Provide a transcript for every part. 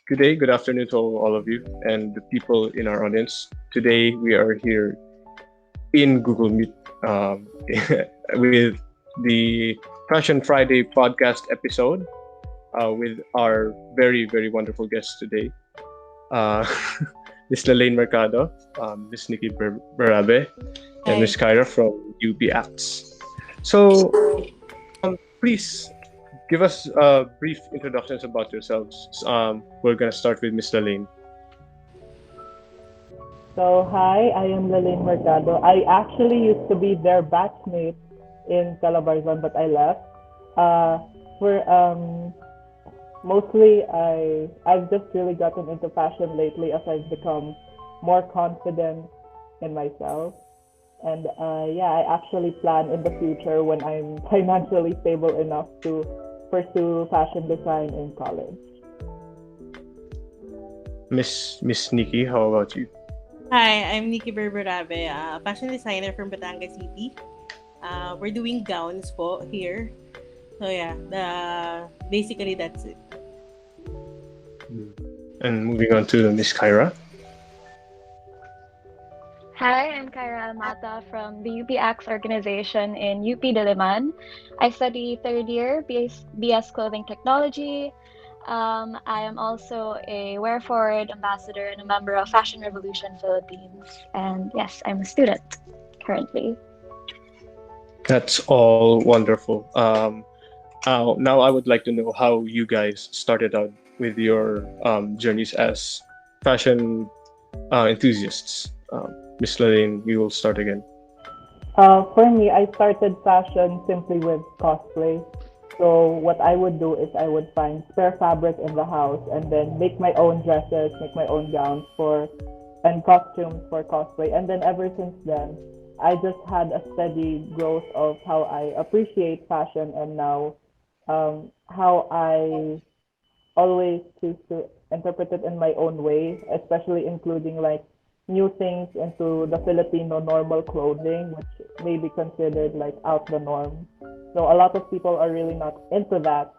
Good day, good afternoon to all of you and the people in our audience. Today we are here in Google Meet um, with the Fashion Friday podcast episode with our very wonderful guests today, uh, Miss Lelaine Mercado, Miss Nikki Berberabe, and Miss Hi. Kyra from UP Acts. So please give us brief introductions about yourselves. We're gonna start with Miss Lelaine. So, hi, I am Lelaine Mercado. I actually used to be their batchmate in Calabarzon, but I left. Uh, for Mostly, I've just really gotten into fashion lately as I've become more confident in myself. And yeah, I actually plan in the future when I'm financially stable enough to pursue fashion design in college. Miss Nikki, how about you? Hi, I'm Nikki Berberabe, fashion designer from Batangas City. We're doing gowns po here. So yeah, basically that's it. Mm. And moving on to Miss Kyra. Hi, I'm Kyra Mata from the UPX organization in UP Diliman. I study third year BS Clothing Technology. I am also a Wear Forward ambassador and a member of Fashion Revolution Philippines. And yes, I'm a student currently. That's all wonderful. Now I would like to know how you guys started out with your journeys as fashion enthusiasts. Miss Lane, you will start again. For me, I started fashion simply with cosplay. So what I would do is I would find spare fabric in the house and then make my own dresses, make my own gowns for and costumes for cosplay. And then ever since then, I just had a steady growth of how I appreciate fashion and now how I always choose to interpret it in my own way, especially including like new things into the Filipino normal clothing, which may be considered like out the norm. So a lot of people are really not into that.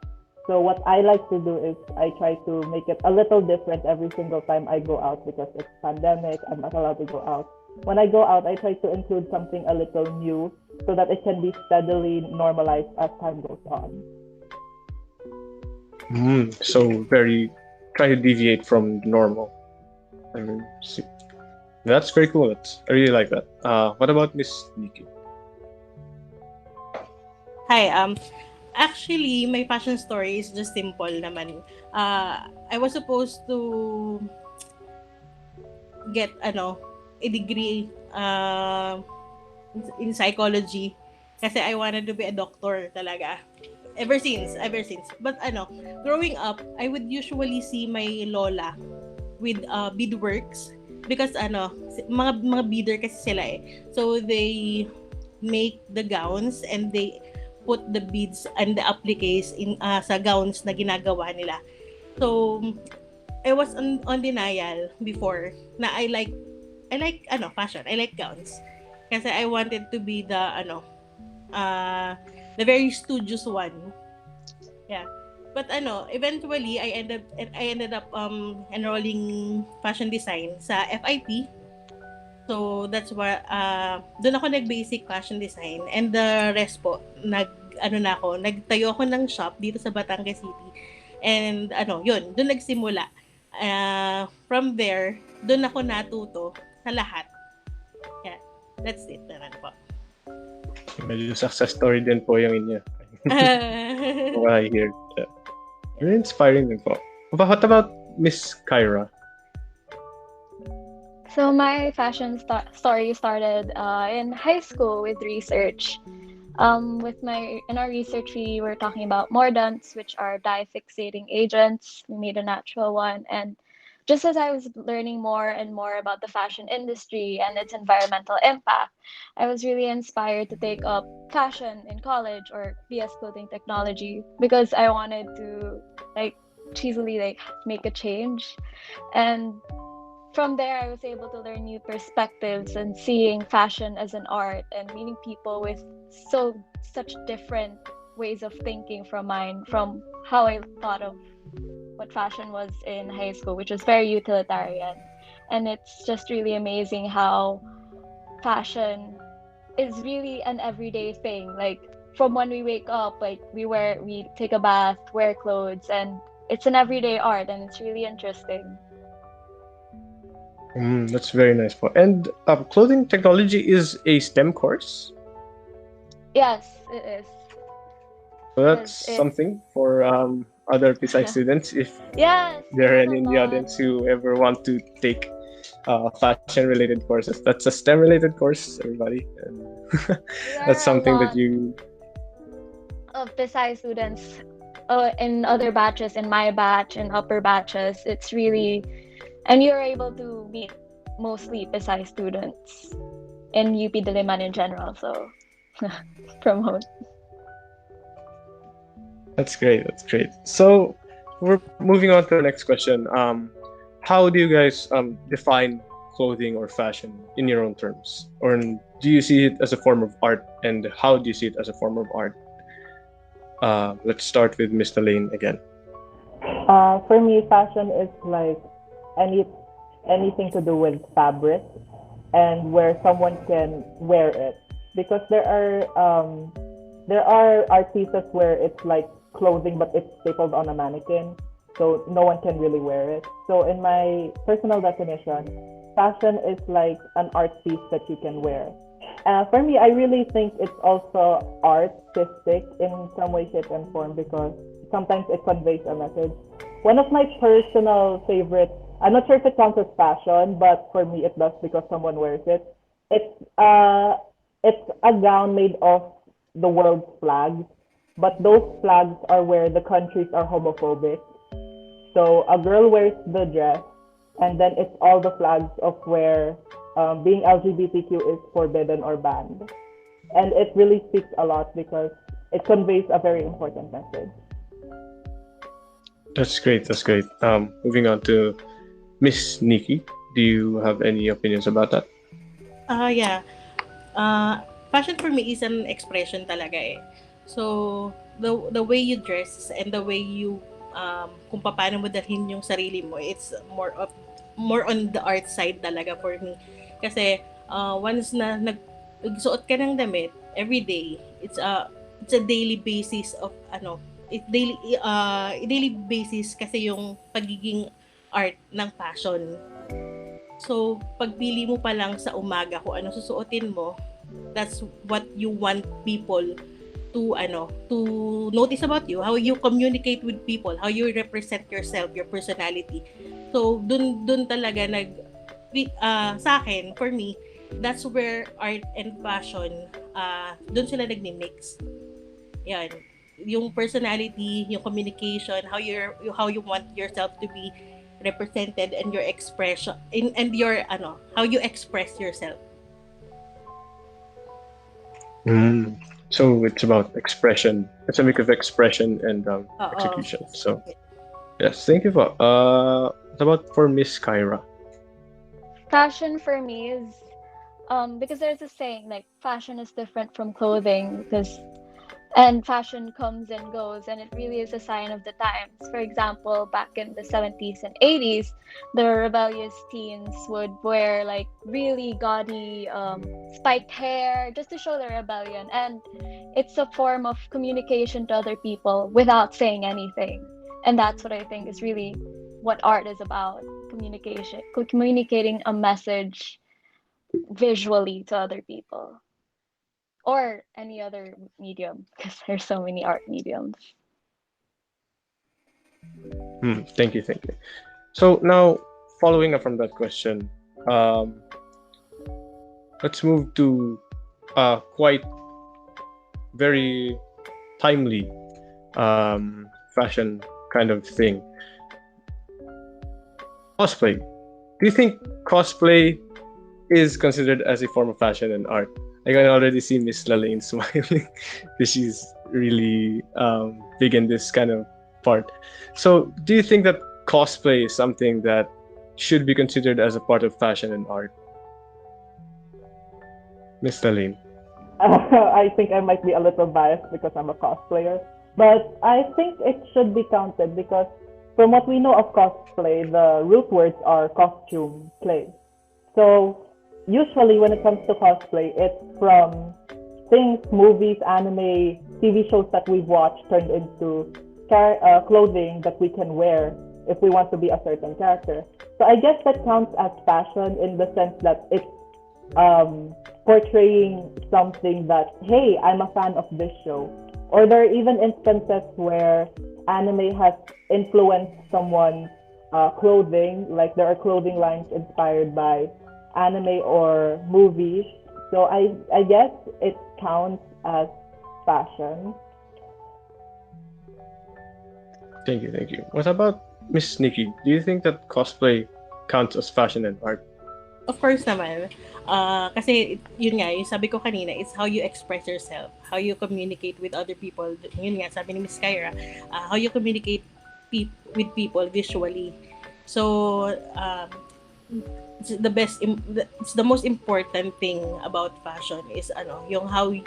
So what I like to do is I try to make it a little different every single time I go out because it's pandemic. I'm not allowed to go out. When I go out, I try to include something a little new so that it can be steadily normalized as time goes on. So very try to deviate from normal. I mean, that's very cool. I really like that. What about Miss Nikki? Hi. Actually, my fashion story is just simple naman. I was supposed to get a degree in psychology kasi I wanted to be a doctor talaga. Ever since. But growing up, I would usually see my lola with beadworks because mga beader kasi sila eh. So they make the gowns and they put the beads and the appliques in sa gowns na ginagawa nila. So I was on denial before na I like fashion. I like gowns. Kasi I wanted to be uh the very studious one. Yeah. But eventually I ended up enrolling fashion design sa FIP. So that's why doon ako nag-basic fashion design and the rest po nagtayo ako ng shop dito sa Batangas City. And yun, doon nagsimula. From there, doon ako natuto sa lahat. Yeah. That's it naman po. Medyo success story din po yung inyo. What I hear. Very inspiring din po. What about Miss Kyra? So my story started in high school with research. In our research, we were talking about mordants, which are dye fixating agents. We made a natural one, and just as I was learning more and more about the fashion industry and its environmental impact, I was really inspired to take up fashion in college or BS Clothing Technology because I wanted to like cheesily like make a change. And from there, I was able to learn new perspectives and seeing fashion as an art and meeting people with such different ways of thinking from mine, from how I thought of what fashion was in high school, which was very utilitarian. And it's just really amazing how fashion is really an everyday thing. Like from when we wake up, like we take a bath, wear clothes, and it's an everyday art, and it's really interesting. That's very nice. And clothing technology is a STEM course, Yes, it is. so that's Because it, something for other PSI students. If yes, there are there's a any in the lot. audience who ever want to take fashion-related courses, that's a STEM-related course, everybody. And There that's are a something that lot you. of PSI students in other batches, in my batch, in upper batches. It's really, and you're able to meet mostly PSI students in UP Diliman in general. So promote. That's great. That's great. So we're moving on to our next question. How do you guys define clothing or fashion in your own terms, or do you see it as a form of art, and how do you see it as a form of art? Let's start with Miss Lelaine again. For me, fashion is like any anything to do with fabric and where someone can wear it. Because there are art pieces where it's like clothing but it's stapled on a mannequin, so no one can really wear it. So in my personal definition, fashion is like an art piece that you can wear. For me, I really think it's also artistic in some way, shape, and form because sometimes it conveys a message. One of my personal favorites, I'm not sure if it counts as fashion, but for me it does because someone wears it. It's uh, it's a gown made of the world's flags, but those flags are where the countries are homophobic. So a girl wears the dress, and then it's all the flags of where being LGBTQ is forbidden or banned. And it really speaks a lot because it conveys a very important message. That's great. That's great. Moving on to Miss Nikki. Do you have any opinions about that? Yeah. Fashion for me is an expression talaga eh. So, the way you dress and the way you kung paano mo dalhin yung sarili mo, it's more on the art side talaga for me. Kasi once na nagsuot ka ng damit every day, it's a daily basis of daily basis kasi yung pagiging art ng fashion. So, pagpili mo pa lang sa umaga kung ano susuotin mo, that's what you want people to notice about you, how you communicate with people, how you represent yourself, your personality. So, dun talaga sa akin, for me, that's where art and fashion, dun sila nagmi-mix. Yan. Yung personality, yung communication, how you want yourself to be represented and your expression and your how you express yourself. Mm. So it's about expression. It's a mix of expression and Oo. execution. So yes, thank you for. What about for Miss Kyra? Fashion for me is because there's a saying like fashion is different from clothing because and fashion comes and goes and it really is a sign of the times. For example, back in the 70s and 80s, the rebellious teens would wear like really gaudy spiked hair just to show their rebellion, and it's a form of communication to other people without saying anything. And that's what I think is really what art is about: communication, communicating a message visually to other people or any other medium because there's so many art mediums. Thank you, thank you. So now, following up from that question, um, let's move to quite very timely fashion kind of thing. Cosplay. Do you think cosplay is considered as a form of fashion and art? I can already see Miss Lelaine smiling because she's really big in this kind of part. So, do you think that cosplay is something that should be considered as a part of fashion and art, Miss Lelaine? I think I might be a little biased because I'm a cosplayer, but I think it should be counted because from what we know of cosplay, the root words are costume play. So usually when it comes to cosplay, it's from things, movies, anime, TV shows that we've watched turned into clothing that we can wear if we want to be a certain character. So I guess that counts as fashion in the sense that it's portraying something that, hey, I'm a fan of this show. Or there are even instances where anime has influenced someone's clothing, like there are clothing lines inspired by anime or movies. So I guess it counts as fashion. Thank you, thank you. What about Miss Nikki? Do you think that cosplay counts as fashion and art? Of course naman. Kasi yun nga, yung sabi ko kanina, it's how you express yourself, how you communicate with other people. Yun nga, sabi ni Miss Kyra, how you communicate with people visually. So, it's the best, it's the most important thing about fashion is yung how you,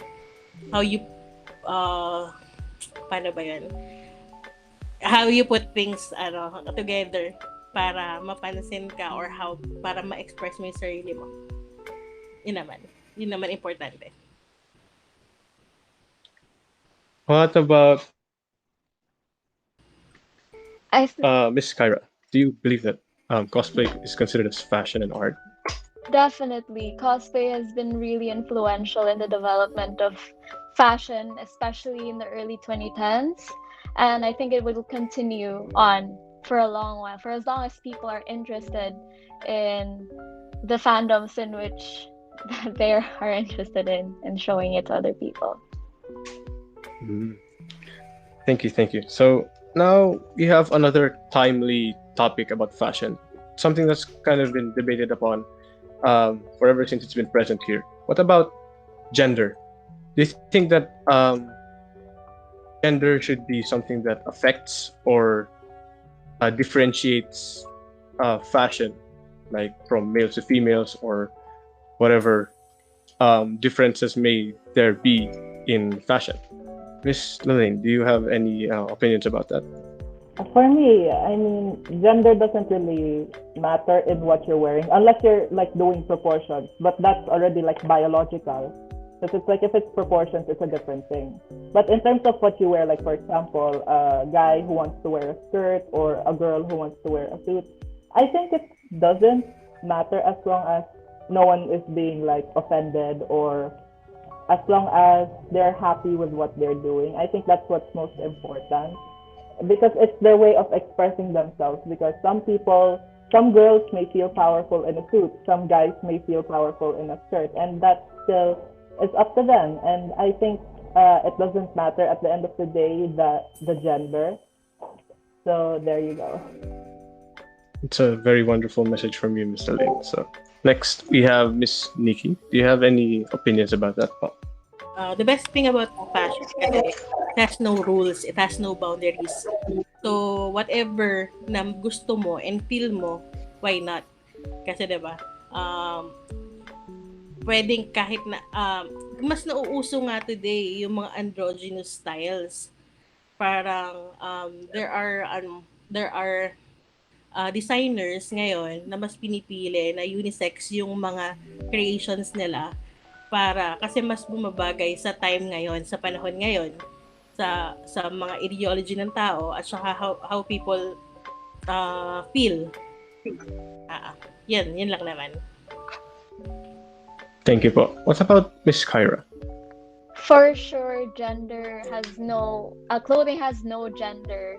paano ba yan? How you put things together para mapansin ka or para ma-express mo yung sarili mo. Yun naman importante. What about I Miss Kyra? Do you believe that cosplay is considered as fashion and art? Definitely, cosplay has been really influential in the development of fashion, especially in the early 2010s. And I think it will continue on for a long while, for as long as people are interested in the fandoms in which they are interested in and showing it to other people. Mm. Thank you, thank you. So now we have another timely topic about fashion, something that's kind of been debated upon forever since it's been present here. What about gender? Do you think that gender should be something that affects or differentiates fashion, like from males to females or whatever differences may there be in fashion? Miss Lelaine, do you have any opinions about that? For me, I mean, gender doesn't really matter in what you're wearing, unless you're like doing proportions, but that's already like biological. Because it's like if it's proportions, it's a different thing. But in terms of what you wear, like for example, a guy who wants to wear a skirt or a girl who wants to wear a suit, I think it doesn't matter as long as no one is being like offended or as long as they're happy with what they're doing. I think that's what's most important because it's their way of expressing themselves. Because some girls may feel powerful in a suit, some guys may feel powerful in a skirt, and that still is up to them. And I think it doesn't matter at the end of the day the gender. So there you go. It's a very wonderful message from you, Mr. Lin. So next we have Miss Nikki. Do you have any opinions about that? The best thing about fashion kasi it has no rules, it has no boundaries. So whatever na gusto mo and feel mo, why not? Kasi 'di ba? Pwedeng kahit na mas nauuso nga today yung mga androgynous styles. Parang there are designers ngayon na mas pinipili na unisex yung mga creations nila para kasi mas bumabagay sa time ngayon, sa panahon ngayon, sa mga ideology ng tao at saka how people feel. Yan lang naman. Thank you po. What about Miss Kyra? For sure, clothing has no gender.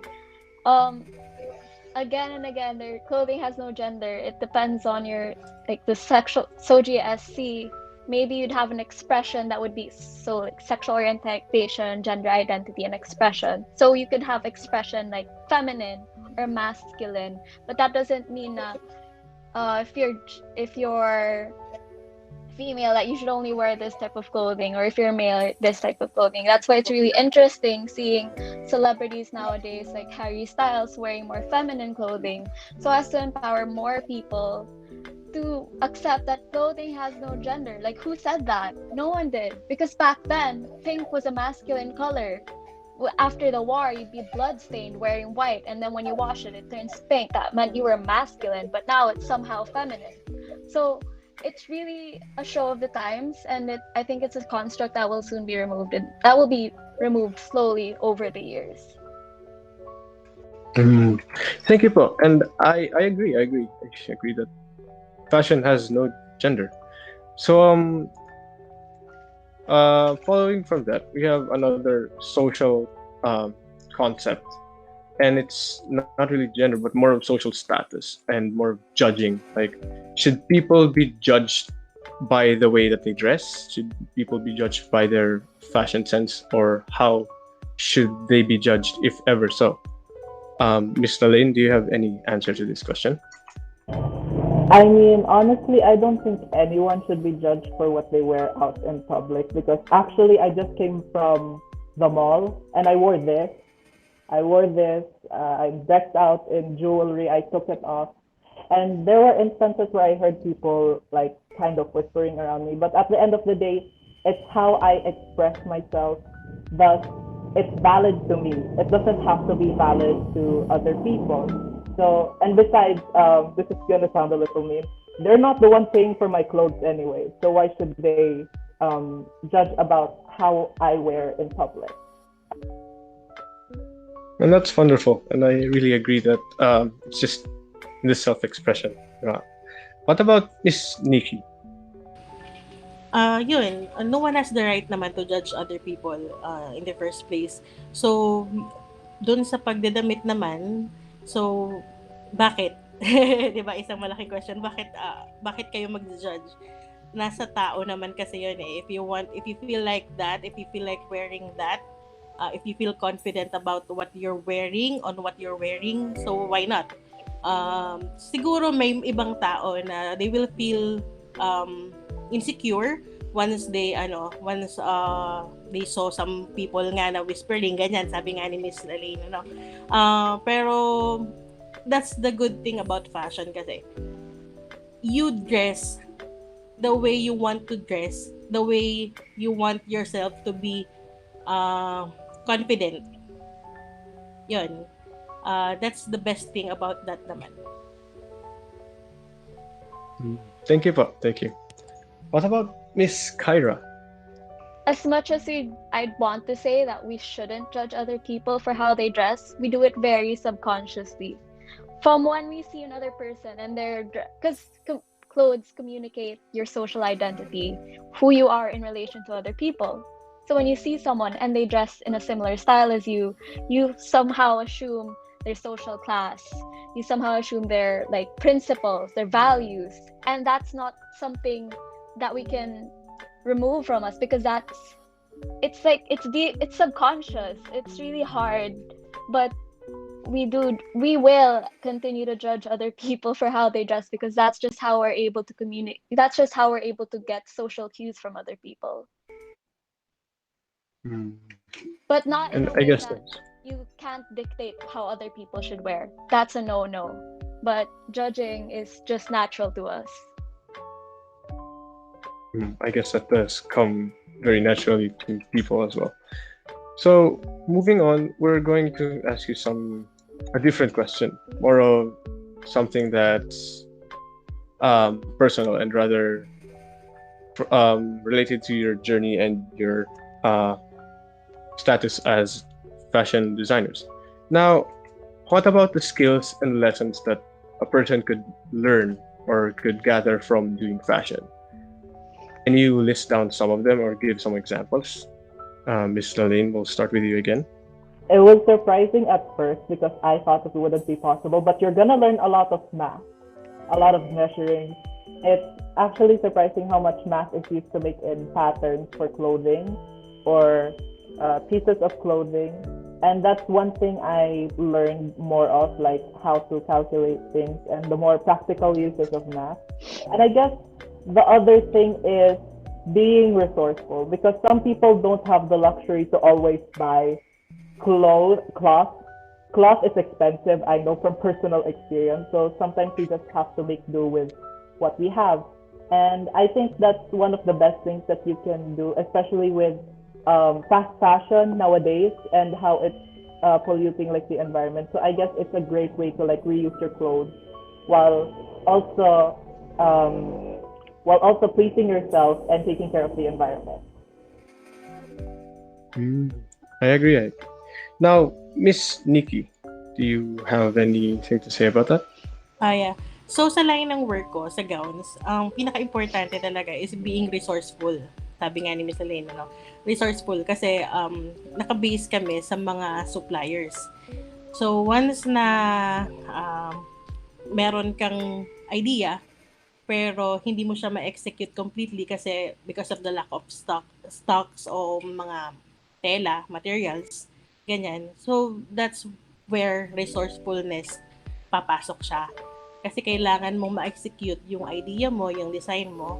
Again and again, clothing has no gender. It depends on your the sexual SC. Maybe you'd have an expression that would be sexual orientation, gender identity, and expression. So you could have expression like feminine or masculine, but that doesn't mean if you're female that you should only wear this type of clothing, or if you're male this type of clothing. That's why it's really interesting seeing celebrities nowadays like Harry Styles wearing more feminine clothing so as to empower more people to accept that clothing has no gender. Like, who said that? No one did, because back then pink was a masculine color after the war, you'd be bloodstained wearing white, and then when you wash it, it turns pink. That meant you were masculine, but now it's somehow feminine. So it's really a show of the times, and I think it's a construct that will soon be removed, and that will be removed slowly over the years. Mm. Thank you, po. And I agree. I agree. I agree that fashion has no gender. So following from that, we have another social concept, and it's not really gender, but more of social status and more of judging. Like, should people be judged by the way that they dress? Should people be judged by their fashion sense, or how should they be judged, if ever so? Miss Lelaine, do you have any answer to this question? I mean, honestly, I don't think anyone should be judged for what they wear out in public because actually, I just came from the mall and I wore this. I'm decked out in jewelry. I took it off. And there were instances where I heard people like kind of whispering around me. But at the end of the day, it's how I express myself. Thus, it's valid to me. It doesn't have to be valid to other people. So, and besides, this is gonna sound a little mean. They're not the one paying for my clothes anyway. So why should they judge about how I wear in public? And that's wonderful. And I really agree that it's just the self-expression. What about Miss Nikki? Yun, no one has the right naman to judge other people in the first place. So, dun sa pagdadamit naman, so, bakit? 'Di ba? Isang malaking question, bakit kayo mag-judge? Nasa tao naman kasi yun eh. If you feel like that, if you feel like wearing that, if you feel confident about what you're wearing, on what you're wearing, so why not? Siguro may ibang tao na they will feel insecure once they saw some people nga na whispering ganyan, sabi nga ni Miss Lelaine, pero that's the good thing about fashion kasi you dress the way you want to dress, the way you want yourself to be confident. Yun. That's the best thing about that naman. Thank you, po. Thank you. What about Miss Kyra? As much as I'd want to say that we shouldn't judge other people for how they dress, we do it very subconsciously. From when we see another person and because clothes communicate your social identity, who you are in relation to other people. So when you see someone and they dress in a similar style as you somehow assume their social class. You somehow assume their like principles, their values, and that's not something that we can remove from us because it's subconscious. It's really hard, but we will continue to judge other people for how they dress because that's just how we're able to communicate. That's just how we're able to get social cues from other people. But not in And a I way guess that that's you can't dictate how other people should wear. That's a no-no. But judging is just natural to us. I guess that does come very naturally to people as well. So moving on, we're going to ask you a different question, more of something that's personal and rather related to your journey and your status as fashion designers. Now, what about the skills and lessons that a person could learn or could gather from doing fashion? Can you list down some of them or give some examples? Miss Lelaine, we'll start with you again. It was surprising at first because I thought it wouldn't be possible, but you're gonna learn a lot of math, a lot of measuring. It's actually surprising how much math is used to make in patterns for clothing or pieces of clothing. And that's one thing I learned more of, like how to calculate things and the more practical uses of math. And I guess the other thing is being resourceful because some people don't have the luxury to always buy cloth. Cloth is expensive, I know from personal experience. So sometimes we just have to make do with what we have. And I think that's one of the best things that you can do, especially with fast fashion nowadays and how it's polluting like the environment. So I guess it's a great way to like reuse your clothes while also pleasing yourself and taking care of the environment. Mm, I agree. Now, Miss Nikki, do you have anything to say about that? Yeah. So, sa line ng work ko, sa gowns, ang pinaka-importante talaga is being resourceful. Sabi nga ni Miss Lelaine, ano? Resourceful kasi naka-base kami sa mga suppliers. So, once na meron kang idea, pero hindi mo siya ma-execute completely kasi because of the lack of stocks o mga tela, materials, ganyan. So, that's where resourcefulness papasok siya. Kasi kailangan mong ma-execute yung idea mo, yung design mo,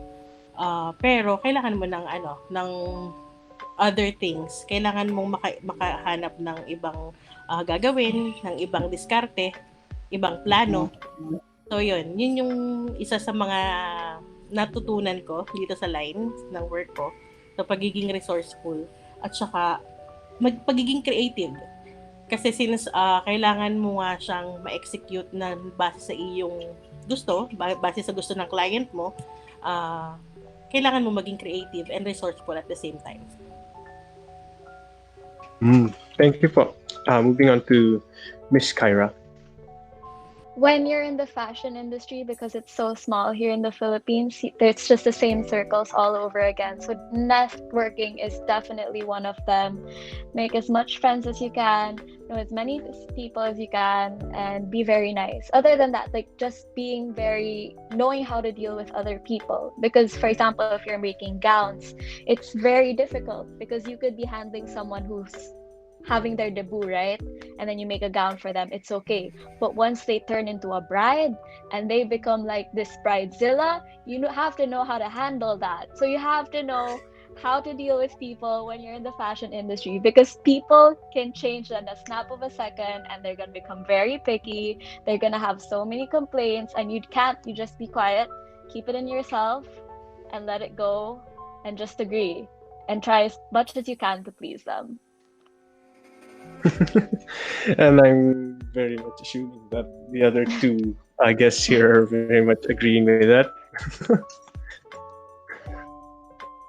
pero kailangan mo ng other things. Kailangan mong makahanap ng ibang gagawin, ng ibang diskarte, ibang plano. So, yun yung isa sa mga natutunan ko dito sa line ng work ko. So, pagiging resourceful at saka pagiging creative. Kasi since kailangan mo nga siyang ma-execute na base sa iyong gusto, base sa gusto ng client mo, kailangan mo maging creative and resourceful at the same time. Thank you po. Moving on to Miss Kyra. When you're in the fashion industry, because it's so small here in the Philippines, it's just the same circles all over again. So networking is definitely one of them. Make as much friends as you can, know as many people as you can, and be very nice. Other than that, like just knowing how to deal with other people. Because for example, if you're making gowns, it's very difficult because you could be handling someone who's having their debut, right? And then you make a gown for them, it's okay. But once they turn into a bride and they become like this bridezilla, you have to know how to handle that. So you have to know how to deal with people when you're in the fashion industry, because people can change in a snap of a second and they're going to become very picky. They're going to have so many complaints, and you just be quiet, keep it in yourself and let it go, and just agree and try as much as you can to please them. And I'm very much assuming that the other two, I guess, here are very much agreeing with that.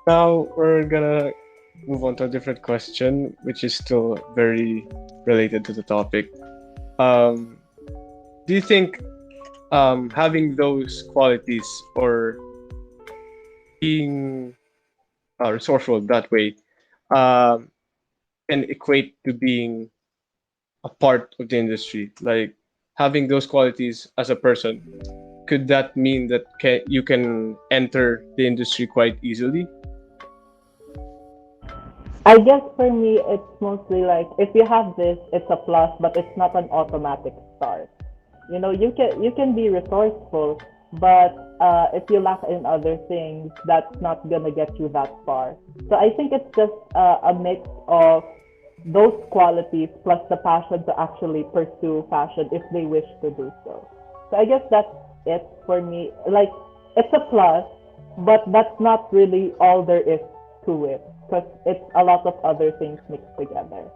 Now we're gonna move on to a different question, which is still very related to the topic. Do you think having those qualities or being resourceful that way can equate to being a part of the industry? Like having those qualities as a person, could that mean that you can enter the industry quite easily? I guess for me, it's mostly like if you have this, it's a plus, but it's not an automatic start. You can be resourceful, but if you lack in other things, that's not gonna get you that far. So I think it's just a mix of those qualities plus the passion to actually pursue fashion if they wish to do so. So I guess that's it for me. Like it's a plus, but that's not really all there is to it because it's a lot of other things mixed together.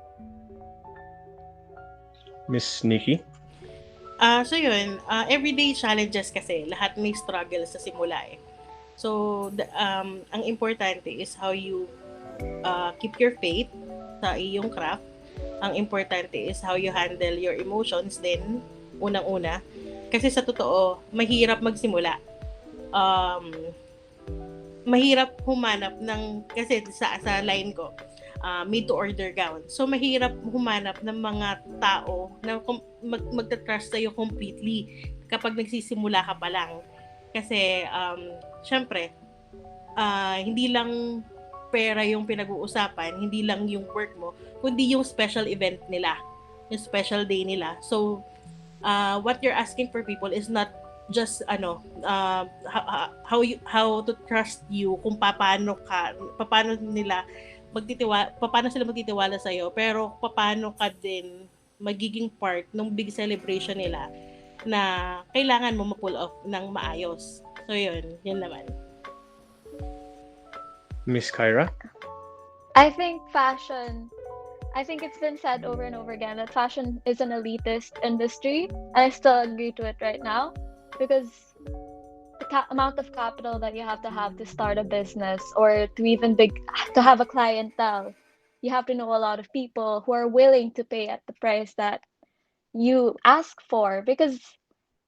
Miss Nikki? So yun, everyday challenges kasi, lahat may struggle sa simula eh. So, ang importante is how you keep your faith sa iyong craft. Ang importante is how you handle your emotions din, unang-una. Kasi sa totoo, mahirap magsimula. Mahirap humanap kasi sa line ko, made to order gown. So, mahirap humanap ng mga tao na magta-trust sa'yo completely kapag nagsisimula ka pa lang. Kasi, syempre, hindi lang pera yung pinag-uusapan, hindi lang yung work mo, kundi yung special event nila, yung special day nila. So, what you're asking for people is not just how to trust you, kung paano sila magtitiwala sa iyo, pero paano ka din magiging part ng big celebration nila na kailangan mo ma-pull off ng maayos. So yun naman. Miss Kyra? I think fashion, I think it's been said over and over again that fashion is an elitist industry, and I still agree to it right now because the amount of capital that you have to start a business or to even to have a clientele, you have to know a lot of people who are willing to pay at the price that you ask for because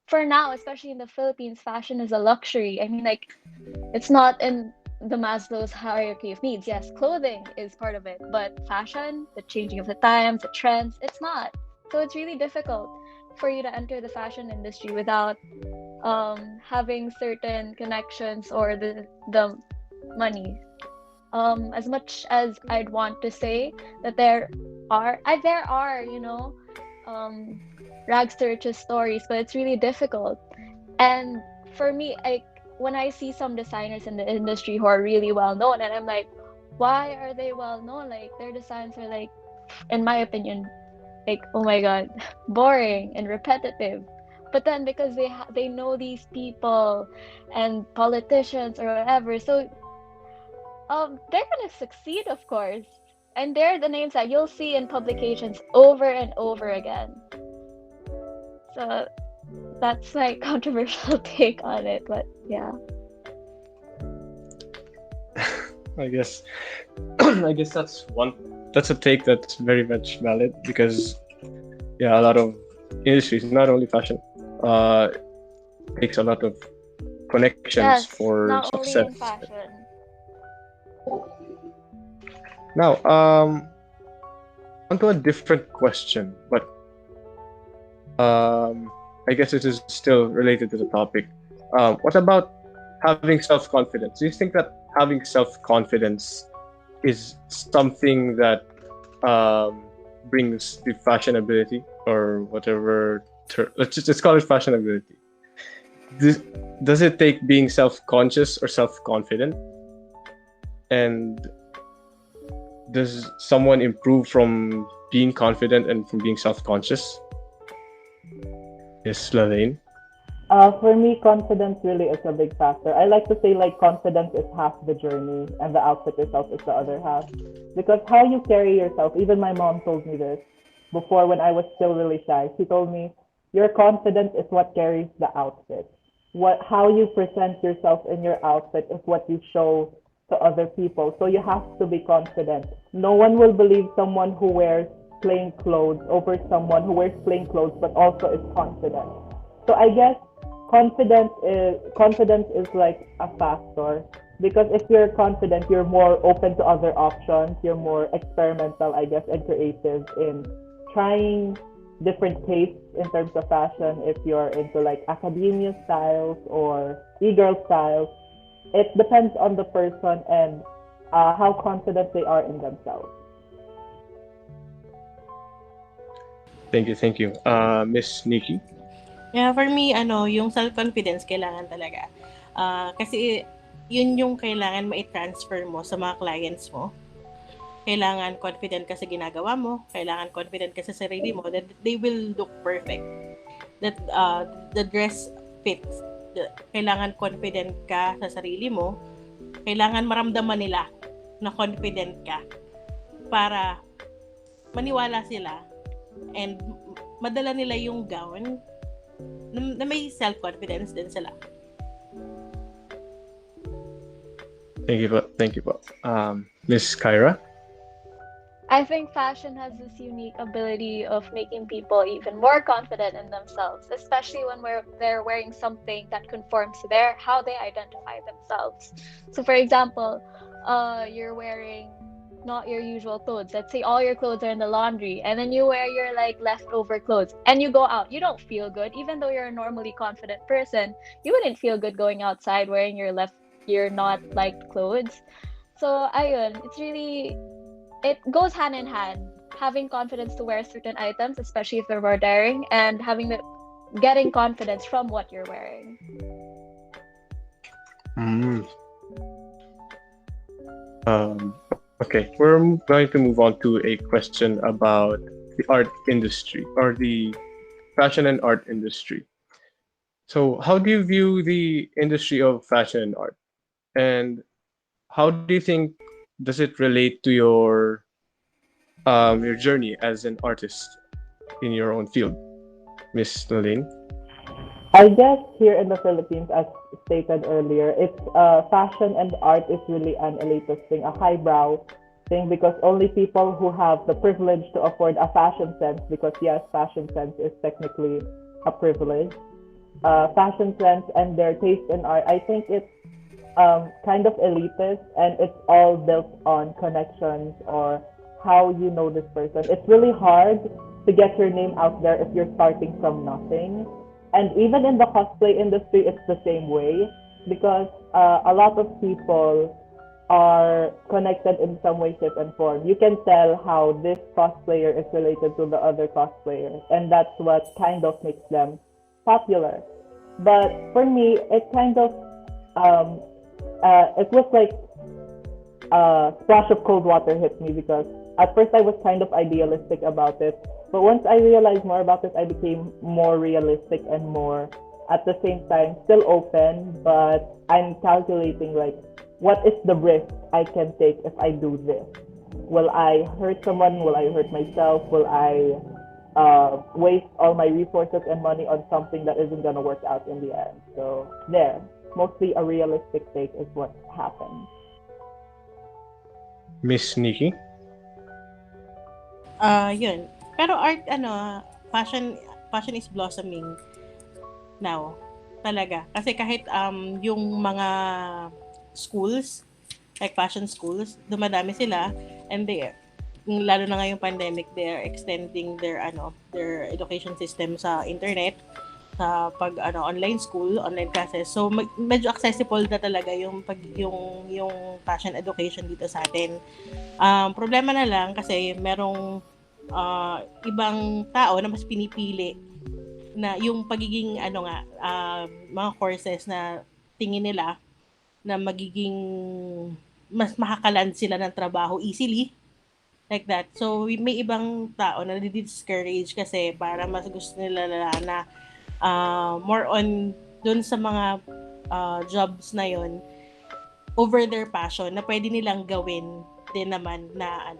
for now, especially in the Philippines, fashion is a luxury. I mean, like, it's not in the Maslow's hierarchy of needs. Yes, clothing is part of it, but fashion, the changing of the times, the trends, it's not. So it's really difficult for you to enter the fashion industry without having certain connections or the money. As much as I'd want to say that there are, um, rags to riches stories, but it's really difficult. And for me, like when I see some designers in the industry who are really well known, and I'm like, why are they well known? Like their designs are like, in my opinion, like oh my god, boring and repetitive. But then because they know these people and politicians or whatever, so they're gonna succeed, of course. And they're the names that you'll see in publications over and over again. So that's my controversial take on it, but yeah. I guess I guess that's a take that's very much valid because yeah, a lot of industries, not only fashion, uh, takes a lot of connections Yes, for not only in success. fashion. Now, onto a different question, but I guess it is still related to the topic. What about having self-confidence? Do you think that having self-confidence is something that um, brings the fashionability or whatever? Let's call it fashionability. Does, does it take being self-conscious or self-confident? And does someone improve from being confident and from being self-conscious? Yes, Lelaine. For me, confidence really is a big factor. I like to say like confidence is half the journey and the outfit itself is the other half. Because how you carry yourself, even my mom told me this before when I was still really shy. She told me, your confidence is what carries the outfit. How you present yourself in your outfit is what you show to other people. So you have to be confident. No one will believe someone who wears plain clothes over someone who wears plain clothes but also is confident. So I guess confidence is like a factor because if you're confident, you're more open to other options. You're more experimental, I guess, and creative in trying different tastes in terms of fashion. If you're into like academia styles or e-girl styles, it depends on the person and how confident they are in themselves. Thank you. Miss Nikki. Yeah, for me, yung self-confidence kailangan talaga. Kasi yun yung kailangan ma-transfer mo sa mga clients mo. Kailangan confident ka sa ginagawa mo, kailangan confident ka sa sarili mo that they will look perfect. That the dress fits. Kailangan confident ka sa sarili mo. Kailangan maramdaman nila na confident ka para maniwala sila and madala nila yung gown na may self-confidence din sila. Thank you po. Thank you po. Miss Kyra. I think fashion has this unique ability of making people even more confident in themselves, especially when they're wearing something that conforms to how they identify themselves. So, for example, you're wearing not your usual clothes. Let's say all your clothes are in the laundry, and then you wear your like leftover clothes, and you go out. You don't feel good, even though you're a normally confident person. You wouldn't feel good going outside wearing your not liked clothes. So, ayun, it goes hand in hand. Having confidence to wear certain items, especially if they're more daring, and getting confidence from what you're wearing. Mm. Okay, we're going to move on to a question about the art industry or the fashion and art industry. So, how do you view the industry of fashion and art? And how do you think does it relate to your journey as an artist in your own field, Miss Lelaine? I guess here in the Philippines, as stated earlier, it's fashion and art is really an elitist thing, a highbrow thing, because only people who have the privilege to afford a fashion sense, because yes, fashion sense is technically a privilege, fashion sense and their taste in art, I think it's kind of elitist and it's all built on connections or how you know this person. It's really hard to get your name out there if you're starting from nothing. And even in the cosplay industry, it's the same way because a lot of people are connected in some way, shape, and form. You can tell how this cosplayer is related to the other cosplayers, and that's what kind of makes them popular. But for me, it kind of um, it was like a splash of cold water hit me because at first I was kind of idealistic about it, but once I realized more about it, I became more realistic and more at the same time still open, but I'm calculating like what is the risk I can take if I do this? Will I hurt someone? Will I hurt myself? Will I waste all my resources and money on something that isn't gonna work out in the end? So there, mostly a realistic take is what happened. Miss Nikki? Yun. Pero art, fashion is blossoming now. Talaga. Kasi kahit yung mga schools, like fashion schools, dumadami sila and lalo na ngayong pandemic, they are extending their education system sa internet, sa online school, online classes. So medyo accessible na talaga yung fashion education dito sa atin. Problema na lang kasi merong ibang tao na mas pinipili na yung pagiging mga courses na tingin nila na magiging mas makakaland sila ng trabaho easily, like that. So may ibang tao na discourage kasi para mas gusto nila na more on dun sa mga jobs na yon over their passion na pwede nilang gawin din naman na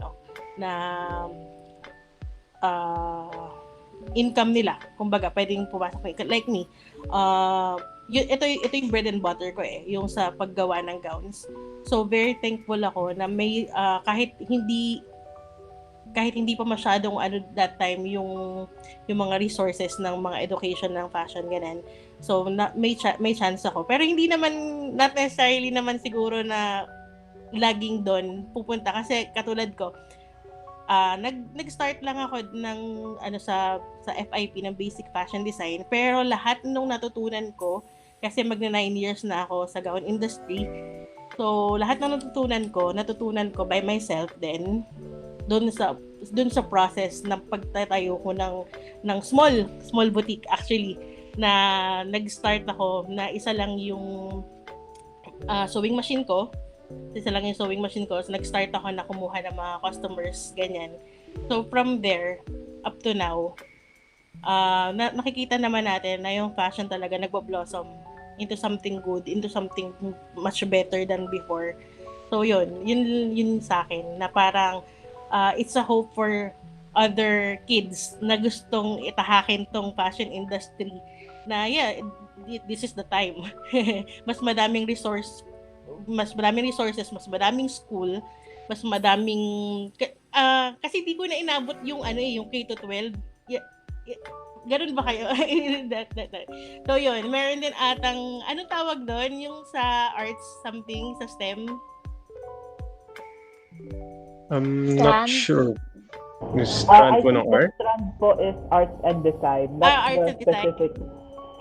income nila. Kumbaga, pwedeng pumasok like me. Ito yung bread and butter ko yung sa paggawa ng gowns. So very thankful ako na may kahit hindi pa masyadong that time yung mga resources ng mga education ng fashion ganun. So may chance ako. Pero hindi naman not necessarily naman siguro na laging doon pupunta kasi katulad ko nag-start lang ako ng sa FIP ng basic fashion design pero lahat nung natutunan ko kasi magna 9 years na ako sa gown industry. So lahat ng natutunan ko by myself then doon sa process ng pagtatayo ko ng small boutique actually na nag-start ako na isa lang yung sewing machine ko. Isa lang yung sewing machine ko. So nag-start ako na kumuha ng mga customers ganyan. So from there up to now nakikita naman natin na yung fashion talaga nagbo-blossom into something good, into something much better than before. So yun sa akin na parang it's a hope for other kids na gustong itahakin tong fashion industry na this is the time. mas madaming resources, mas madaming school, mas madaming kasi di ko na inabot yung yung K to 12. Ganun ba kayo? that. So yun, meron din atang anong tawag doon yung sa arts something sa STEM. I'm not Strand. sure. Yung strand I po think ng the art? strand po is arts and design. That's Arts the and design. specific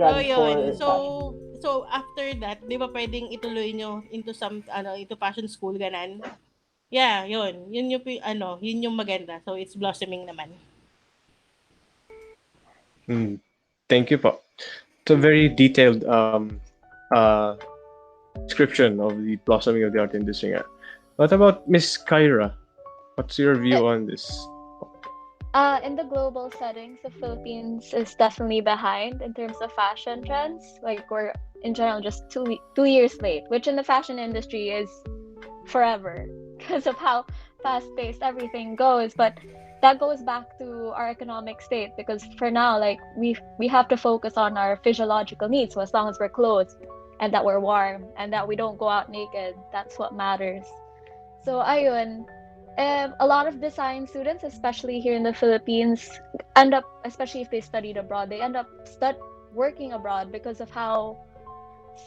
So strand yun. for So after that, 'di ba pwedeng ituloy nyo into into fashion school ganan? Yeah, yun. Yun yung maganda. So it's blossoming naman. Thank you po. It's a very detailed uh, description of the blossoming of the art industry. What about Miss Kyra? What's your view on this? In the global settings, the Philippines is definitely behind in terms of fashion trends. Like we're in general just 2 years late, which in the fashion industry is forever. because of how fast-paced everything goes. But that goes back to our economic state, because for now, like, we have to focus on our physiological needs. So as long as we're clothed and that we're warm and that we don't go out naked, that's what matters. So ayun, a lot of design students, especially here in the Philippines, end up, especially if they studied abroad, they end up working abroad because of how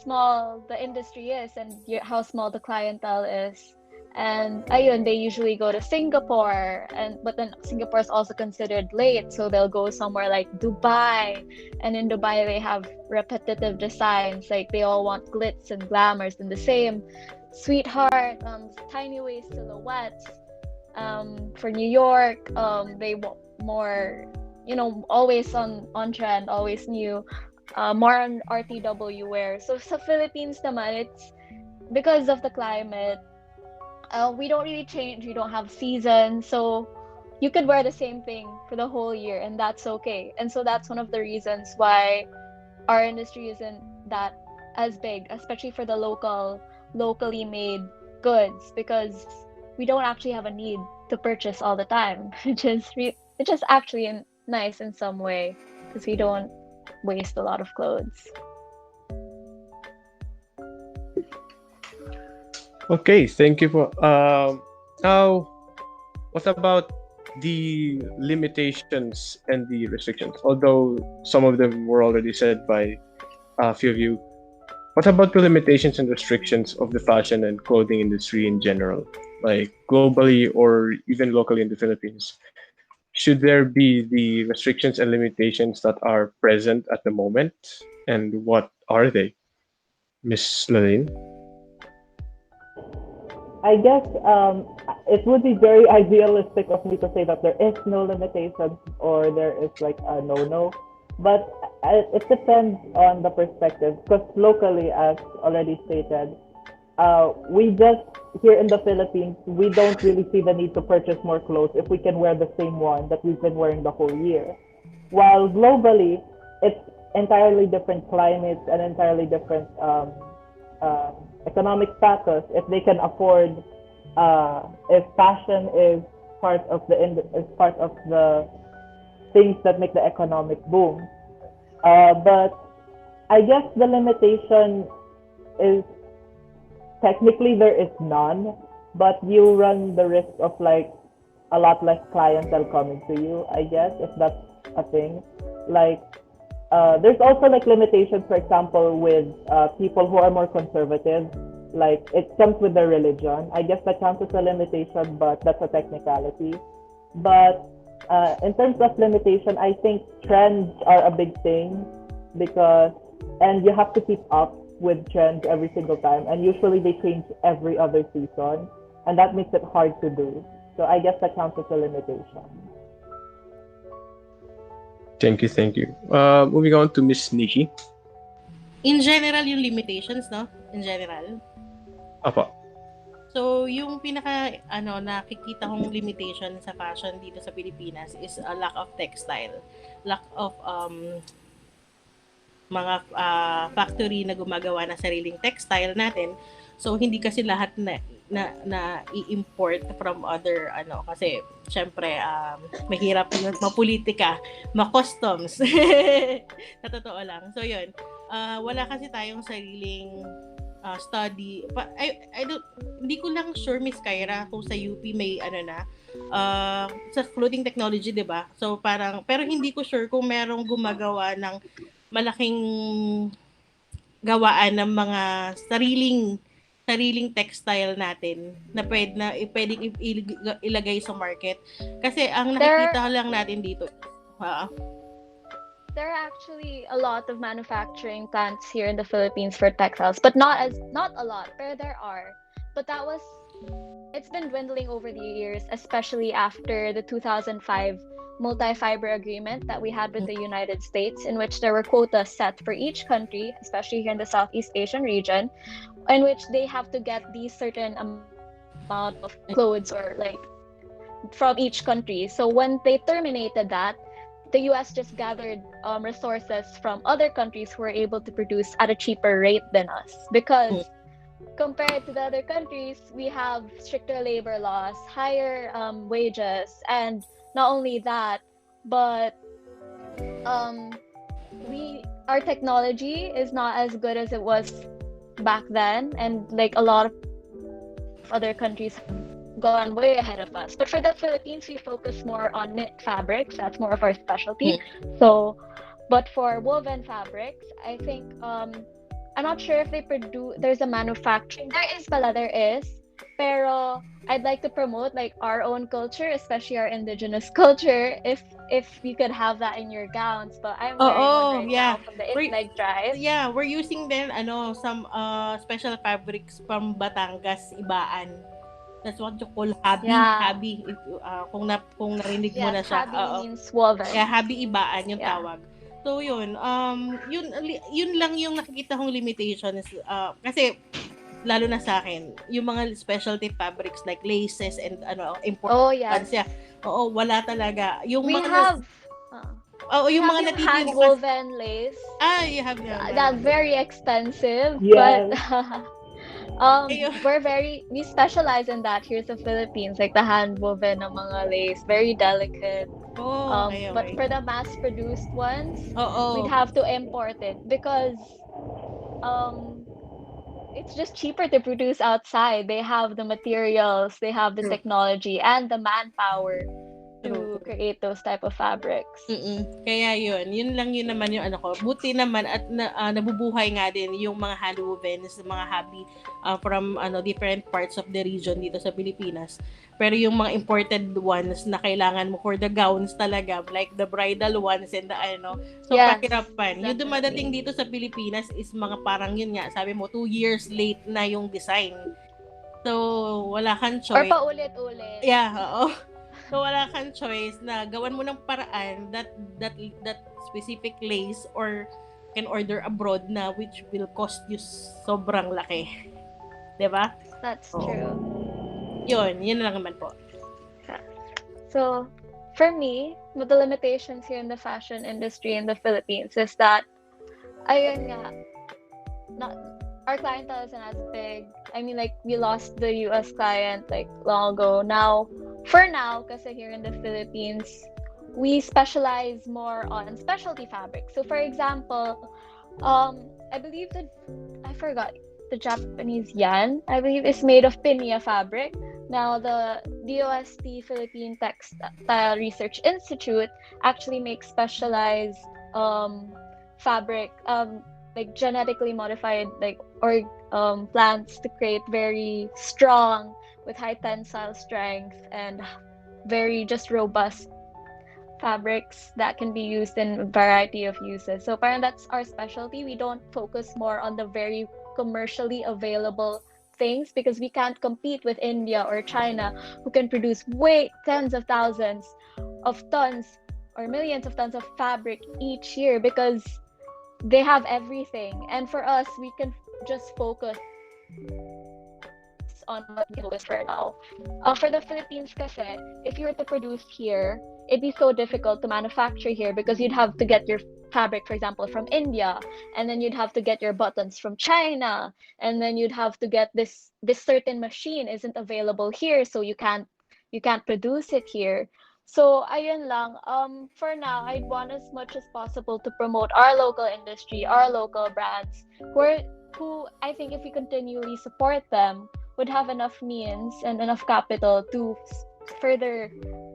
small the industry is and how small the clientele is. And ayun, they usually go to Singapore, and but then Singapore is also considered late, so they'll go somewhere like Dubai. And in Dubai, they have repetitive designs, like they all want glitz and glamours and the same sweetheart, tiny waist silhouettes. For New York, they want more, always on trend, always new, more on RTW wear. So sa Philippines naman, it's because of the climate. We don't really change. We don't have seasons, so you could wear the same thing for the whole year, and that's okay. And so that's one of the reasons why our industry isn't that as big, especially for the locally made goods, because we don't actually have a need to purchase all the time, which is actually nice in some way, because we don't waste a lot of clothes. Okay, thank you for. Now, what about the limitations and the restrictions? Although some of them were already said by a few of you, what about the limitations and restrictions of the fashion and clothing industry in general, like globally or even locally in the Philippines? Should there be the restrictions and limitations that are present at the moment, and what are they, Miss Lelaine? I guess it would be very idealistic of me to say that there is no limitations or there is like a no-no, but it depends on the perspective. Because locally, as already stated, we just here in the Philippines, we don't really see the need to purchase more clothes if we can wear the same one that we've been wearing the whole year. While globally, it's entirely different climates and entirely different economic status. If they can afford, if fashion is part of the things that make the economic boom. But I guess the limitation is technically there is none, but you run the risk of like a lot less clientele coming to you, I guess, if that's a thing. Like, there's also like limitations, for example, with people who are more conservative. Like, it comes with their religion. I guess that counts as a limitation, but that's a technicality. But in terms of limitation, I think trends are a big thing because, and you have to keep up with trends every single time, and usually they change every other season, and that makes it hard to do. So I guess that counts as a limitation. Thank you, thank you. Moving on to Miss Nikki. In general, yung limitations, no? In general. Apa. So, yung nakikita kong limitation sa fashion dito sa Pilipinas is a lack of textile. Lack of mga factory na gumagawa ng sariling textile natin. So, hindi kasi lahat na i-import from other kasi syempre mahirap mapolitika, ma-customs. Sa totoo lang. So, yun. Wala kasi tayong sariling study. Hindi ko lang sure, Miss Kyra, kung sa UP may sa clothing technology, 'di ba? So pero hindi ko sure kung merong gumagawa ng malaking gawaan ng mga sariling textile natin na pwedeng ilagay sa market. Kasi ang nakikita lang natin dito, there are actually a lot of manufacturing plants here in the Philippines for textiles, but not a lot, but there are. But it's been dwindling over the years, especially after the 2005 multi-fiber agreement that we had with the United States, in which there were quotas set for each country, especially here in the Southeast Asian region, in which they have to get these certain amount of clothes or like from each country. So when they terminated that, the US just gathered resources from other countries who were able to produce at a cheaper rate than us, because compared to the other countries, we have stricter labor laws, higher wages, and not only that, but um, our technology is not as good as it was back then, and like a lot of other countries have gone way ahead of us. But for the Philippines, we focus more on knit fabrics. That's more of our specialty. So, but for woven fabrics, I think I'm not sure if there's a manufacturing. There is pala, there is. Pero I'd like to promote like our own culture, especially our indigenous culture, if you could have that in your gowns. But I'm wearing one Oo, right yeah. now from the We're, Ignite Drive. yeah, we're using then some special fabrics from Batangas, Ibaan. That's what you call habi. Yeah. Habi. If, kung narinig mo Yes, na siya. habi Oo. means woven. Yeah, habi ibaan yung Yeah. tawag. So yun, yun lang yung nakikita kong limitations kasi lalo na sa akin, yung mga specialty fabrics like laces and Oh importance, yes. yeah. Oo, wala talaga. Yung We mga have we yung have mga yung natitira hand woven lace. you have That's very expensive, Yes. but Ayun. we specialize in that here sa Philippines, like the hand woven ng mga lace, very delicate. Oh, okay, But okay. for the mass produced ones, we'd Oo. have to import it because um it's just cheaper to produce outside. They have the materials, they have the True. technology and the manpower True, to true. create those type of fabrics. Kaya yun lang yun naman yung ko. Buti naman at nabubuhay nga din yung mga handwoven, mga hobby from different parts of the region dito sa Pilipinas. Pero yung mga imported ones na kailangan mo for the gowns talaga, like the bridal ones and the so Yes, kahirapan. Yung dumadating definitely. dito sa Pilipinas is mga parang yun nga, sabi mo 2 years late na yung design. So wala kang Or choice. paulit-ulit. Yeah, oo. So wala kang choice na gawan mo ng paraan that specific lace or can order abroad na which will cost you sobrang laki. 'Di ba? That's Oo. true. Yun lang naman po. So, for me, with the limitations here in the fashion industry in the Philippines is that, ayun nga, our clientele isn't as big. I mean, like, we lost the US client, like, long ago. For now, kasi here in the Philippines, we specialize more on specialty fabrics. So, for example, I believe I forgot, the Japanese yarn, I believe, is made of pinya fabric. Now, the DOST Philippine Textile Research Institute actually makes specialized fabric, like genetically modified, plants to create very strong, with high tensile strength and very just robust fabrics that can be used in a variety of uses. So parang that's our specialty. We don't focus more on the very commercially available things because we can't compete with India or China, who can produce tens of thousands of tons or millions of tons of fabric each year because they have everything. And for us, we can just focus on what we focus for now. For the Philippines kasi, if you were to produce here, it'd be so difficult to manufacture here because you'd have to get your fabric, for example, from India, and then you'd have to get your buttons from China, and then you'd have to get this certain machine isn't available here, so you can't produce it here. So ayun lang. For now, I'd want as much as possible to promote our local industry, our local brands, who I think if we continually support them, would have enough means and enough capital to further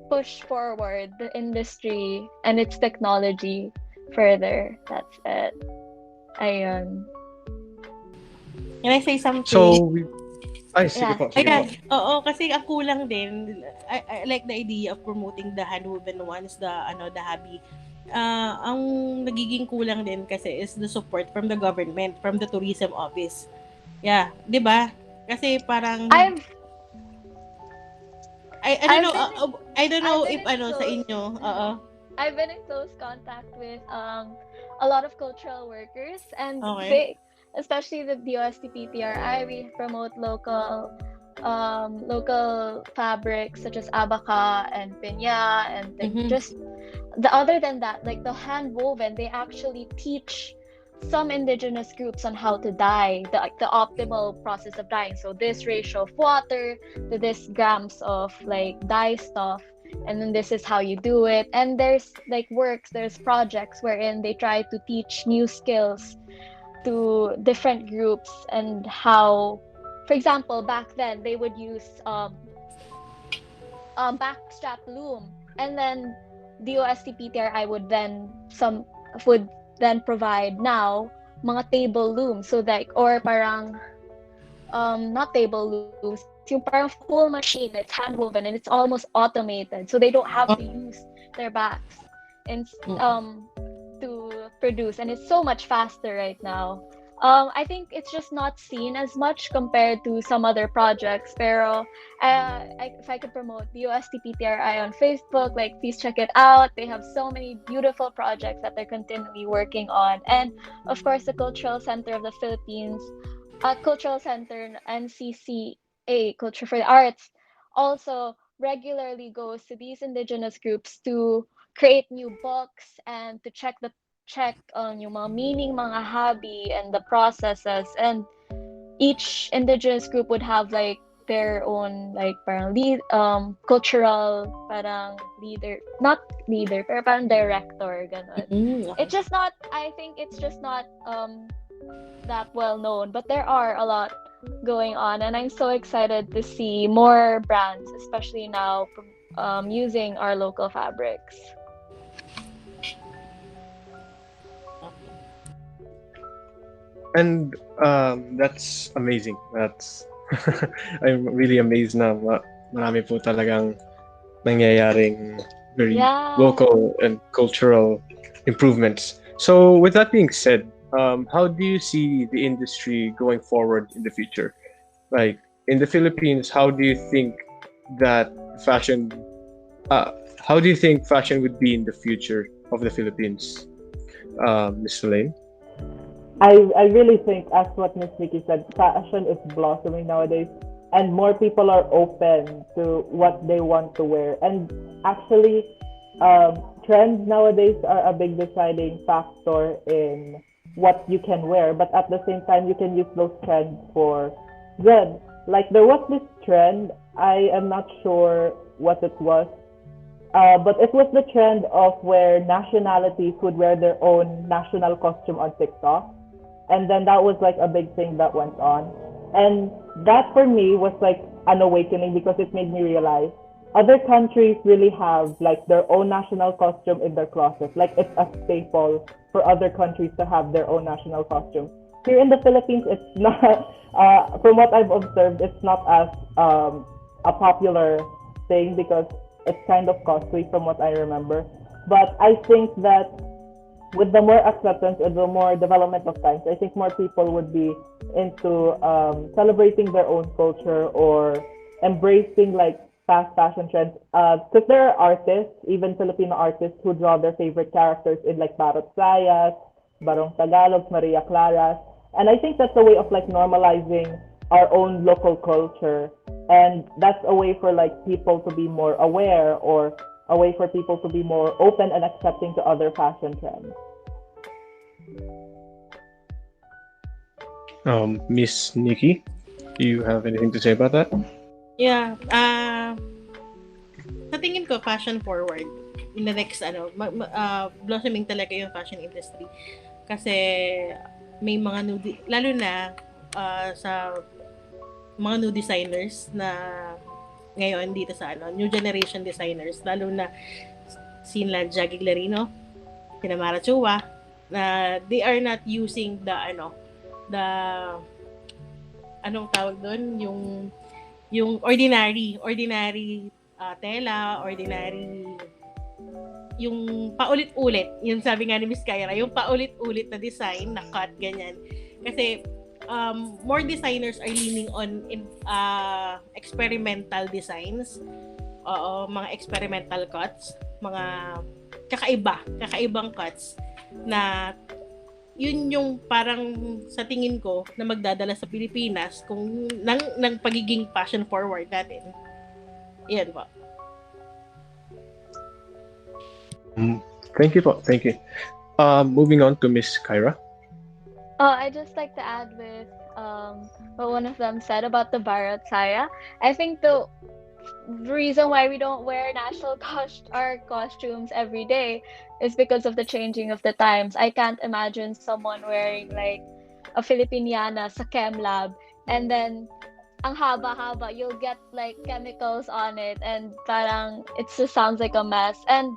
push forward the industry and its technology further. That's it. Ayun. Can I say something? So, sige Yeah. po, sige po. Ayan, oo, kasi ang kulang din. I like the idea of promoting the handwoven ones, the hobby. Ang nagiging kulang din kasi is the support from the government, from the tourism office. Yeah, 'di ba? Kasi parang I don't know, I don't know if sa inyo, oo. I've been in close contact with a lot of cultural workers, and Okay. they, especially the DOST-PTRI, we promote local fabrics such as abaca and pinya, and Mhm. just other than that, like the hand woven, they actually teach some indigenous groups on how to dye, the optimal process of dyeing. So this ratio of water to this grams of like dye stuff, and then this is how you do it. And there's like there's projects wherein they try to teach new skills to different groups, and how, for example, back then they would use backstrap loom, and then the OSTPTRI would then provide now mga table looms, so like, or parang not table looms, yung parang full machine, it's hand woven and it's almost automated, so they don't have to Oh. use their backs and Mm. to produce, and it's so much faster right now. I think it's just not seen as much compared to some other projects. Pero if I could promote the USTPTRI on Facebook, like please check it out. They have so many beautiful projects that they're continually working on, and of course the Cultural Center of the Philippines, Cultural Center NCCA, Culture for the Arts, also regularly goes to these indigenous groups to create new books and to check on yung mga meaning, mga hobby, and the processes. And each indigenous group would have like their own like parang cultural parang leader, not leader, pero parang director, ganon. Mm. It's just not, I think it's just not that well known, but there are a lot going on, and I'm so excited to see more brands, especially now, using our local fabrics. And that's amazing. That's I'm really amazed na marami po talagang nangyayaring very Yeah. local and cultural improvements. So with that being said, how do you see the industry going forward in the future? Like in the Philippines, how do you think that fashion? How do you think fashion would be in the future of the Philippines, Miss Lelaine? I really think, as what Miss Nikki said, fashion is blossoming nowadays, and more people are open to what they want to wear. And actually, trends nowadays are a big deciding factor in what you can wear. But at the same time, you can use those trends for good. Like there was this trend, I am not sure what it was, but it was the trend of where nationalities would wear their own national costume on TikTok, and then that was like a big thing that went on, and that for me was like an awakening because it made me realize other countries really have like their own national costume in their closet. Like it's a staple for other countries to have their own national costume. Here in the Philippines, it's not. From what I've observed, it's not as a popular thing because it's kind of costly from what I remember. But I think that with the more acceptance and the more development of times, I think more people would be into celebrating their own culture or embracing like fast fashion trends. Because there are artists, even Filipino artists, who draw their favorite characters in like Barot Sayas, Barong Tagalog, Maria Claras. And I think that's a way of like normalizing our own local culture. And that's a way for like people to be more aware, or a way for people to be more open and accepting to other fashion trends. Miss Nikki, do you have anything to say about that? Yeah. Sa tingin ko, fashion forward. In the next, blossoming talaga yung fashion industry. Kasi may mga lalo na sa mga new designers na ngayon dito sa new generation designers, lalo na sila Jaggy Larino, sina Mara Chua, na they are not using the anong tawag doon, yung ordinary tela, ordinary, yung paulit-ulit, yung sabi nga ni Miss Kyra, yung paulit-ulit na design na cut, ganyan. Kasi more designers are leaning on experimental designs. Oo, mga experimental cuts, mga kakaibang cuts na yun yung parang sa tingin ko na magdadala sa Pilipinas kung ng pagiging fashion forward natin. Yan po. Thank you po. Thank you. Moving on to Miss Kyra. I just like to add with what one of them said about the Bharat Saya. I think the reason why we don't wear national our costumes every day is because of the changing of the times. I can't imagine someone wearing like a Filipiniana sa chem lab, and then ang haba-haba, you'll get like chemicals on it, and parang it just sounds like a mess. And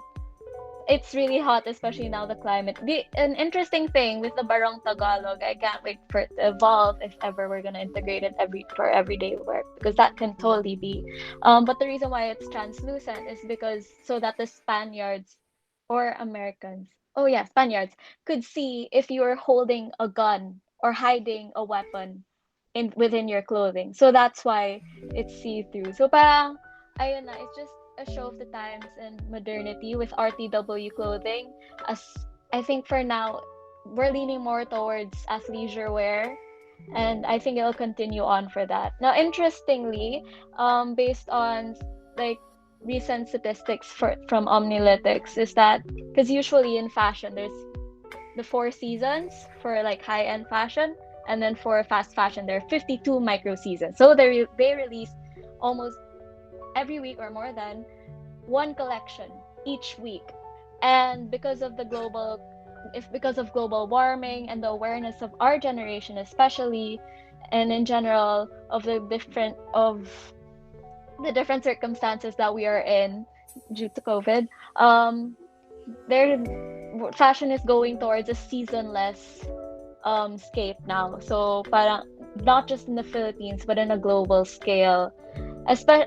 it's really hot, especially now the climate. An interesting thing with the Barong Tagalog, I can't wait for it to evolve if ever we're gonna integrate it for everyday work, because that can totally be. But the reason why it's translucent is because so that the Spaniards or Americans, oh yeah, Spaniards could see if you were holding a gun or hiding a weapon in within your clothing. So that's why it's see-through. So parang ayun na, it's just a show of the times and modernity with RTW clothing. As I think for now, we're leaning more towards athleisure wear, and I think it'll continue on for that. Now, interestingly, based on like recent statistics from Omnilytics, is that because usually in fashion there's the 4 seasons for like high-end fashion, and then for fast fashion there are 52 micro seasons. So they release almost every week or more than one collection each week. And because of global warming and the awareness of our generation especially, and in general of the different circumstances that we are in due to COVID, their fashion is going towards a seasonless scape now. So parang not just in the Philippines but in a global scale.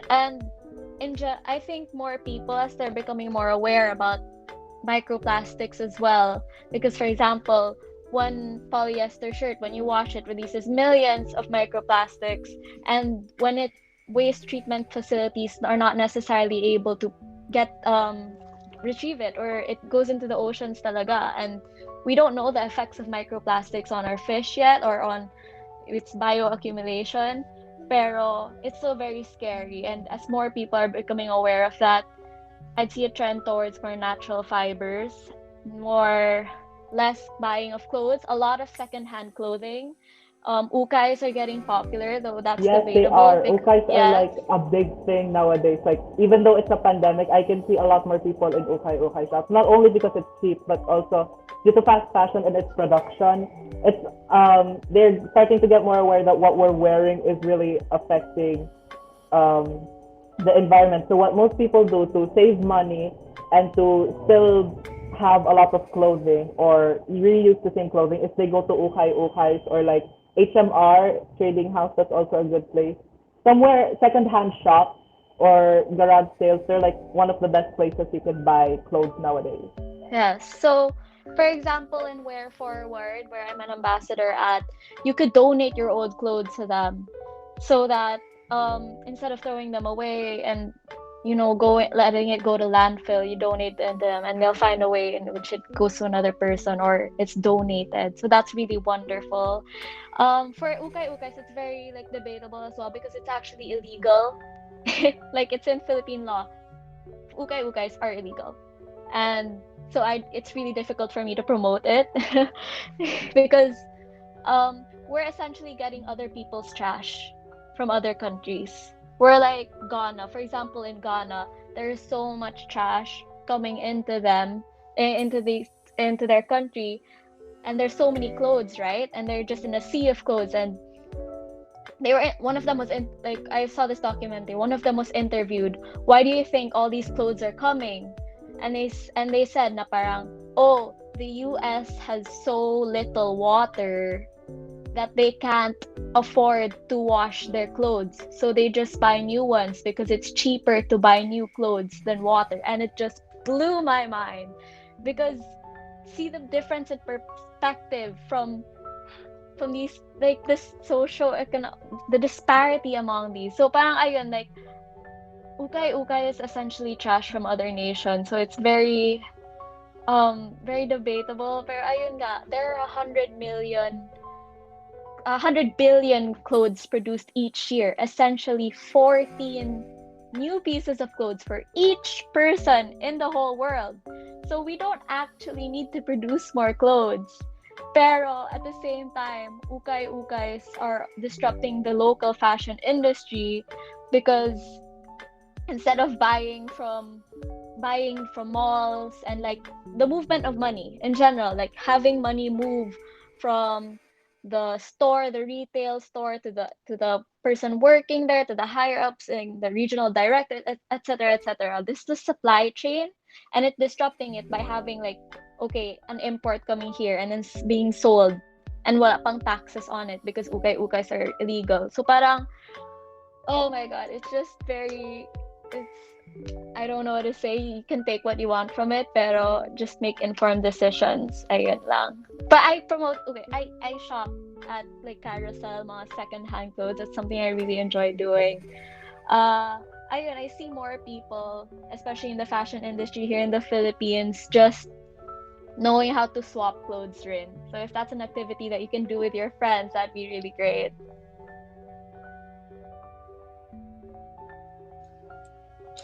And I think more people, as they're becoming more aware about microplastics as well, because for example, one polyester shirt, when you wash it, releases millions of microplastics, and when it waste treatment facilities are not necessarily able to get retrieve it, or it goes into the oceans talaga, and we don't know the effects of microplastics on our fish yet or on its bioaccumulation. Pero it's still very scary, and as more people are becoming aware of that, I'd see a trend towards more natural fibers, more less buying of clothes, a lot of secondhand clothing. Ukais are getting popular, though that's Yes, they debatable. are. Ukais are Yes, like a big thing nowadays. Like even though it's a pandemic, I can see a lot more people in ukai shops. Not only because it's cheap, but also due to fast fashion and its production. It's they're starting to get more aware that what we're wearing is really affecting um the environment. So what most people do to save money and to still have a lot of clothing or reuse the same clothing is they go to ukais or like HMR trading house. That's also a good place. Somewhere secondhand shops or garage sales. They're like one of the best places you can buy clothes nowadays. yes. So, for example, in Wear Forward, where I'm an ambassador at, you could donate your old clothes to them, so that instead of throwing them away and letting it go to landfill, you donate them, and they'll find a way in which it goes to another person or it's donated. So that's really wonderful. For ukais, it's very like debatable as well because it's actually illegal. Like it's in Philippine law. Ukais are illegal, and so it's really difficult for me to promote it because we're essentially getting other people's trash from other countries. We're like Ghana, for example. In Ghana, there's so much trash coming into them, into their country, and there's so many clothes, right? And they're just in a sea of clothes, and one of them was in, like, I saw this documentary. One of them was interviewed. Why do you think all these clothes are coming? And they said na parang, oh, the US has so little water that they can't afford to wash their clothes, so they just buy new ones because it's cheaper to buy new clothes than water. And it just blew my mind, because see the difference in perspective from these, like, this the disparity among these. So parang ayun, like, ukay is essentially trash from other nations, so it's very debatable. Pero ayun nga, there are 100 billion clothes produced each year, essentially 14 new pieces of clothes for each person in the whole world. So we don't actually need to produce more clothes. Pero at the same time, ukay-ukays are disrupting the local fashion industry because instead of buying from malls and like the movement of money in general, like having money move from the store, the retail store, to the person working there, to the higher ups and the regional director, etc., etc. This is the supply chain, and it disrupting it by having like, okay, an import coming here and then being sold and wala pang taxes on it because ukay-ukays are illegal. So parang, oh my god, it's just very, it's, I don't know what to say. You can take what you want from it, pero just make informed decisions. Ayun lang. But I promote, okay, I shop at like carousel, mga second-hand clothes. That's something I really enjoy doing. Ayun, I see more people, especially in the fashion industry here in the Philippines, just knowing how to swap clothes rin. So if that's an activity that you can do with your friends, that'd be really great.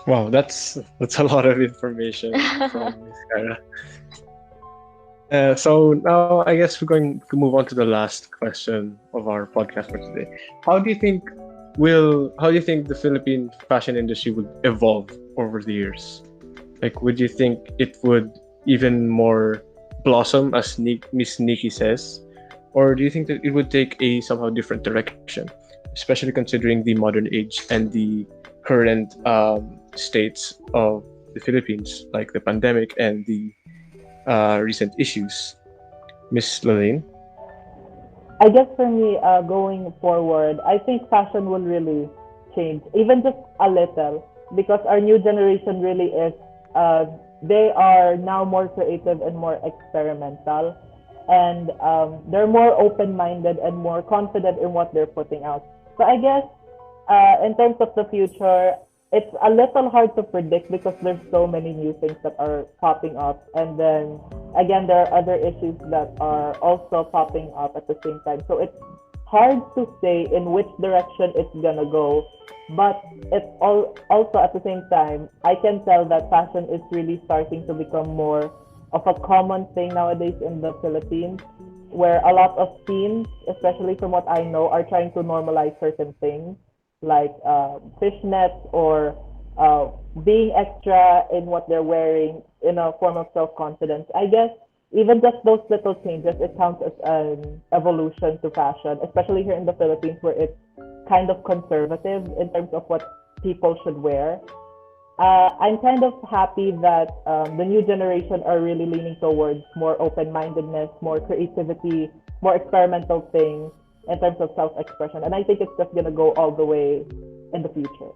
Wow, that's a lot of information from Miss Kyra. So now I guess we're going to move on to the last question of our podcast for today. How do you think the Philippine fashion industry would evolve over the years? Like, would you think it would even more blossom, as Miss Nikki says, or do you think that it would take a somehow different direction, especially considering the modern age and the current states of the Philippines, like the pandemic and the recent issues? Miss Lelaine? I guess for me, going forward, I think fashion will really change, even just a little, because our new generation really is, they are now more creative and more experimental, and they're more open-minded and more confident in what they're putting out. So I guess, in terms of the future, it's a little hard to predict because there's so many new things that are popping up, and then again there are other issues that are also popping up at the same time. So it's hard to say in which direction it's gonna go, but it's all also at the same time I can tell that fashion is really starting to become more of a common thing nowadays in the Philippines, where a lot of teens, especially from what I know, are trying to normalize certain things like fishnets or being extra in what they're wearing in a form of self-confidence. I guess even just those little changes, it counts as an evolution to fashion, especially here in the Philippines where it's kind of conservative in terms of what people should wear. I'm kind of happy that the new generation are really leaning towards more open-mindedness, more creativity, more experimental things in terms of self-expression. And I think it's just gonna go all the way in the future.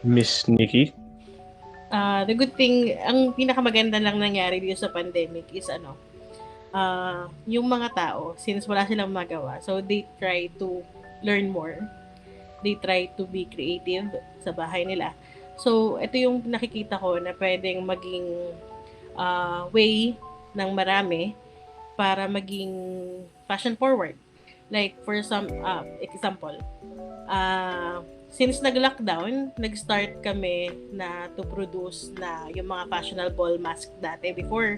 Miss Nikki? The good thing, ang pinakamaganda lang nangyari dito sa pandemic is yung mga tao, since wala silang magawa, so they try to learn more. They try to be creative sa bahay nila. So, ito yung nakikita ko na pwedeng maging way ng marami para maging fashion forward. Like, for some example, since nag-lockdown, nag-start kami na to produce na yung mga fashionable mask dati before.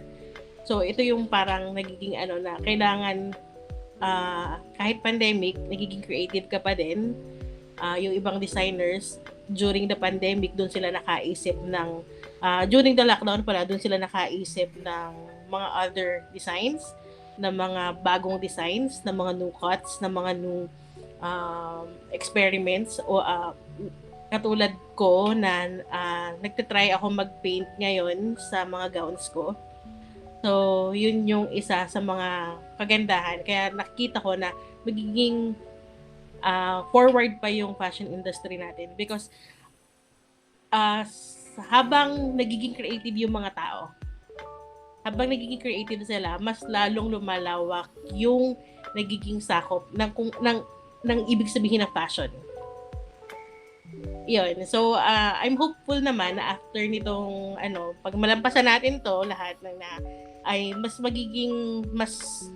So, ito yung parang nagiging na kailangan kahit pandemic, nagiging creative ka pa din. Yung ibang designers, during the pandemic, doon sila nakaisip ng, during the lockdown pala, doon sila nakaisip ng mga other designs, ng mga bagong designs, ng mga new cuts, ng mga new experiments, o katulad ko na nagtatry ako mag-paint ngayon sa mga gowns ko. So, yun yung isa sa mga kagandahan. Kaya nakita ko na magiging forward pa yung fashion industry natin because habang nagiging creative yung mga tao, habang nagiging creative sila, mas lalong lumalawak yung nagiging sakop ng ibig sabihin ng fashion. Yun. So, I'm hopeful naman na after nitong pag malampasan natin to lahat ay mas magiging mas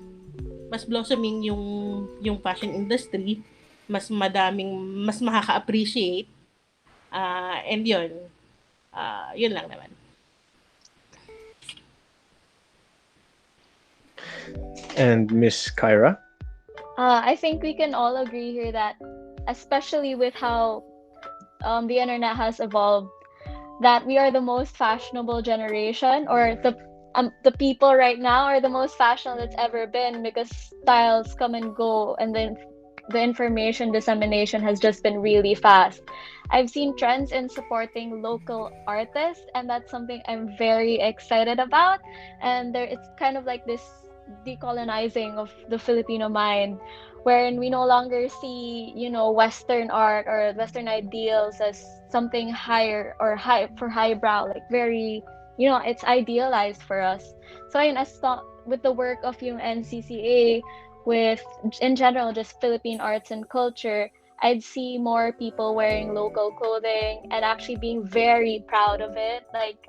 blossoming yung fashion industry, mas makaka-appreciate, and yun lang naman. And Miss Kyra. I think we can all agree here that, especially with how the internet has evolved, that we are the most fashionable generation, or the people right now are the most fashionable it's ever been, because styles come and go, and then the information dissemination has just been really fast. I've seen trends in supporting local artists, and that's something I'm very excited about. And there, it's kind of like this decolonizing of the Filipino mind, wherein we no longer see, Western art or Western ideals as something higher or high for highbrow, like very, it's idealized for us. So I thought with the work of yung NCCA, with in general just Philippine arts and culture, I'd see more people wearing local clothing and actually being very proud of it. Like,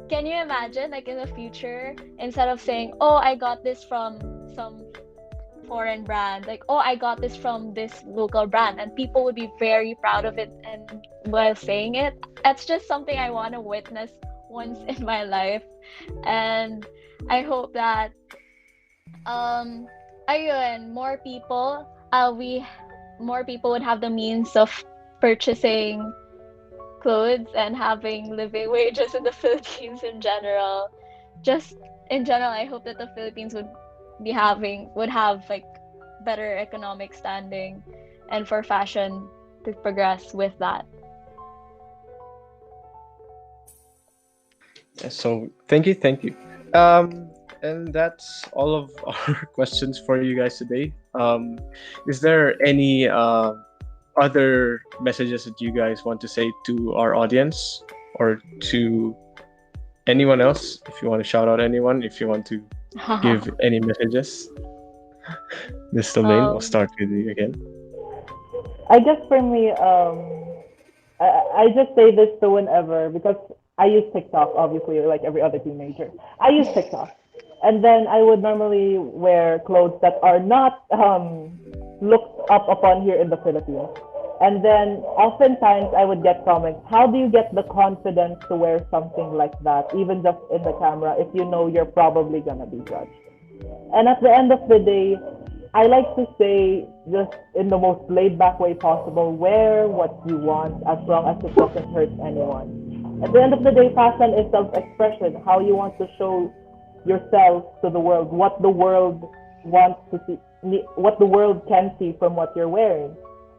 can you imagine, like, in the future, instead of saying, "Oh, I got this from some foreign brand," like, "Oh, I got this from this local brand," and people would be very proud of it, and while saying it, that's just something I want to witness once in my life. And I hope that um ayun, we more people would have the means of purchasing clothes and having living wages in the Philippines in general. Just in general, I hope that the Philippines would have like better economic standing, and for fashion to progress with that. So thank you. And that's all of our questions for you guys today. Is there any other messages that you guys want to say to our audience or to anyone else? If you want to shout out anyone, if you want to give any messages, Miss Lelaine, we'll um start with you again. I guess for me, I just say this to whenever, because I use TikTok, obviously, like every other teenager. I use TikTok. And then I would normally wear clothes that are not looked up upon here in the Philippines. And then oftentimes I would get comments, how do you get the confidence to wear something like that, even just in the camera, if you know you're probably going to be judged? And at the end of the day, I like to say, just in the most laid back way possible, wear what you want as long as it doesn't hurt anyone. At the end of the day, fashion is self expression, how you want to show yourself to the world, what the world wants to see, what the world can see from what you're wearing.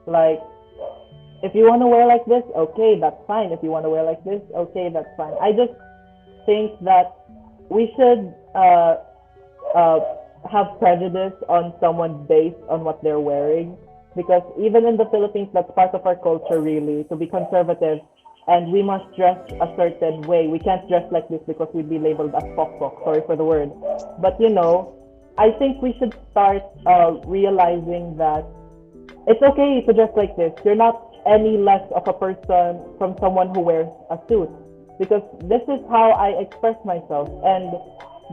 Like, if you want to wear like this, okay, that's fine. If you want to wear like this, okay, that's fine. I just think that we should uh, have prejudice on someone based on what they're wearing, because even in the Philippines, that's part of our culture, really, to be conservative, and we must dress a certain way. We can't dress like this because we'd be labeled as pokpok. Sorry for the word, but I think we should start realizing that it's okay to dress like this. You're not any less of a person from someone who wears a suit, because this is how I express myself, and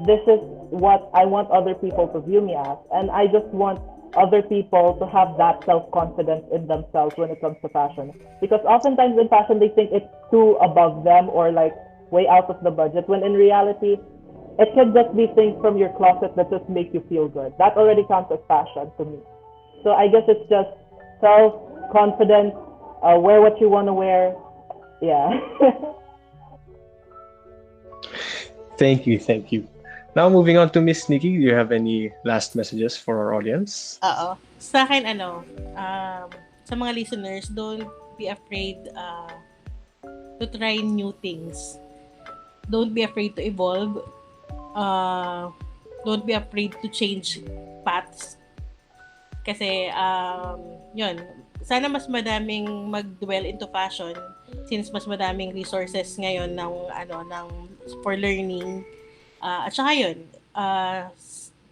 this is what I want other people to view me as. And I just want other people to have that self-confidence in themselves when it comes to fashion. Because oftentimes in fashion, they think it's too above them or like way out of the budget, when in reality, it can just be things from your closet that just make you feel good. That already counts as fashion to me. So I guess it's just self-confidence, wear what you want to wear. Yeah. Thank you, thank you. Now moving on to Miss Nikki, do you have any last messages for our audience? Oo. Sa akin, sa mga listeners, don't be afraid to try new things. Don't be afraid to evolve. Don't be afraid to change paths. Kasi, yun, sana mas madaming mag-dwell into fashion, since mas madaming resources ngayon ng for learning. At saka yun,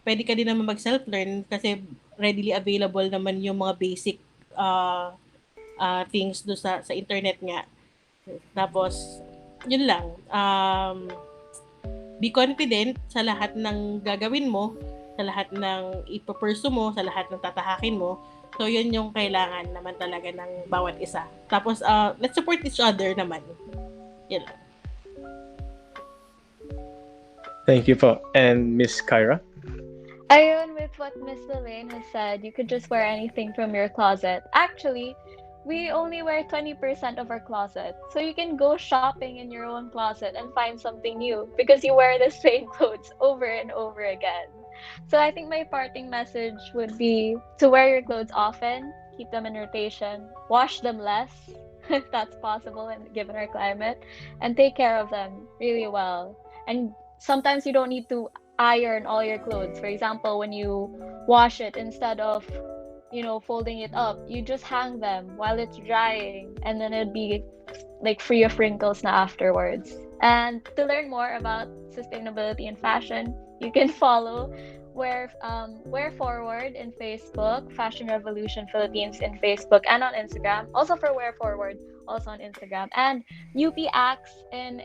pwede ka din naman mag-self-learn kasi readily available naman yung mga basic things do sa internet nga. Tapos, yun lang. Be confident sa lahat ng gagawin mo, sa lahat ng ipapursue mo, sa lahat ng tatahakin mo. So, yun yung kailangan naman talaga ng bawat isa. Tapos, let's support each other naman. Yun lang. Thank you po. And Miss Kyra? Ayun, with what Miss Lelaine has said, you could just wear anything from your closet. Actually, we only wear 20% of our closet. So you can go shopping in your own closet and find something new because you wear the same clothes over and over again. So I think my parting message would be to wear your clothes often, keep them in rotation, wash them less if that's possible and given our climate, and take care of them really well. And sometimes you don't need to iron all your clothes. For example, when you wash it, instead of folding it up, you just hang them while it's drying, and then it'd be like free of wrinkles na afterwards. And to learn more about sustainability in fashion, you can follow Wear Forward in Facebook, Fashion Revolution Philippines in Facebook and on Instagram. Also for Wear Forward, also on Instagram, and UP Acts in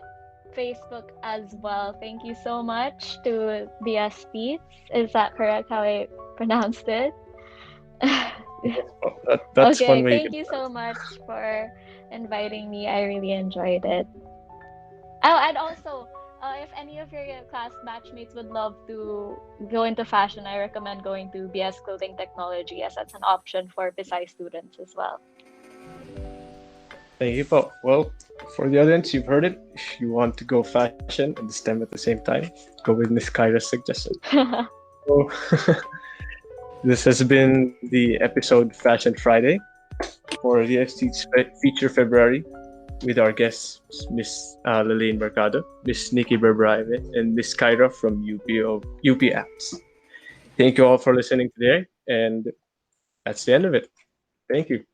Facebook as well. Thank you so much to the Speeds. Is that correct how I pronounced it? That's one Okay, way you thank can. you so much for inviting me. I really enjoyed it. Oh, and also, if any of your class batchmates would love to go into fashion, I recommend going to BS Clothing Technology as that's an option for BSI students as well. Thank you, po. Well, for the audience, you've heard it. If you want to go fashion and STEM at the same time, go with Miss Kyra's suggestion. So, this has been the episode Fashion Friday for the FC's feature February with our guests Miss Lelaine Mercado, Miss Nikki Berberabe, and Miss Kyra from UP Apps. Thank you all for listening today, and that's the end of it. Thank you.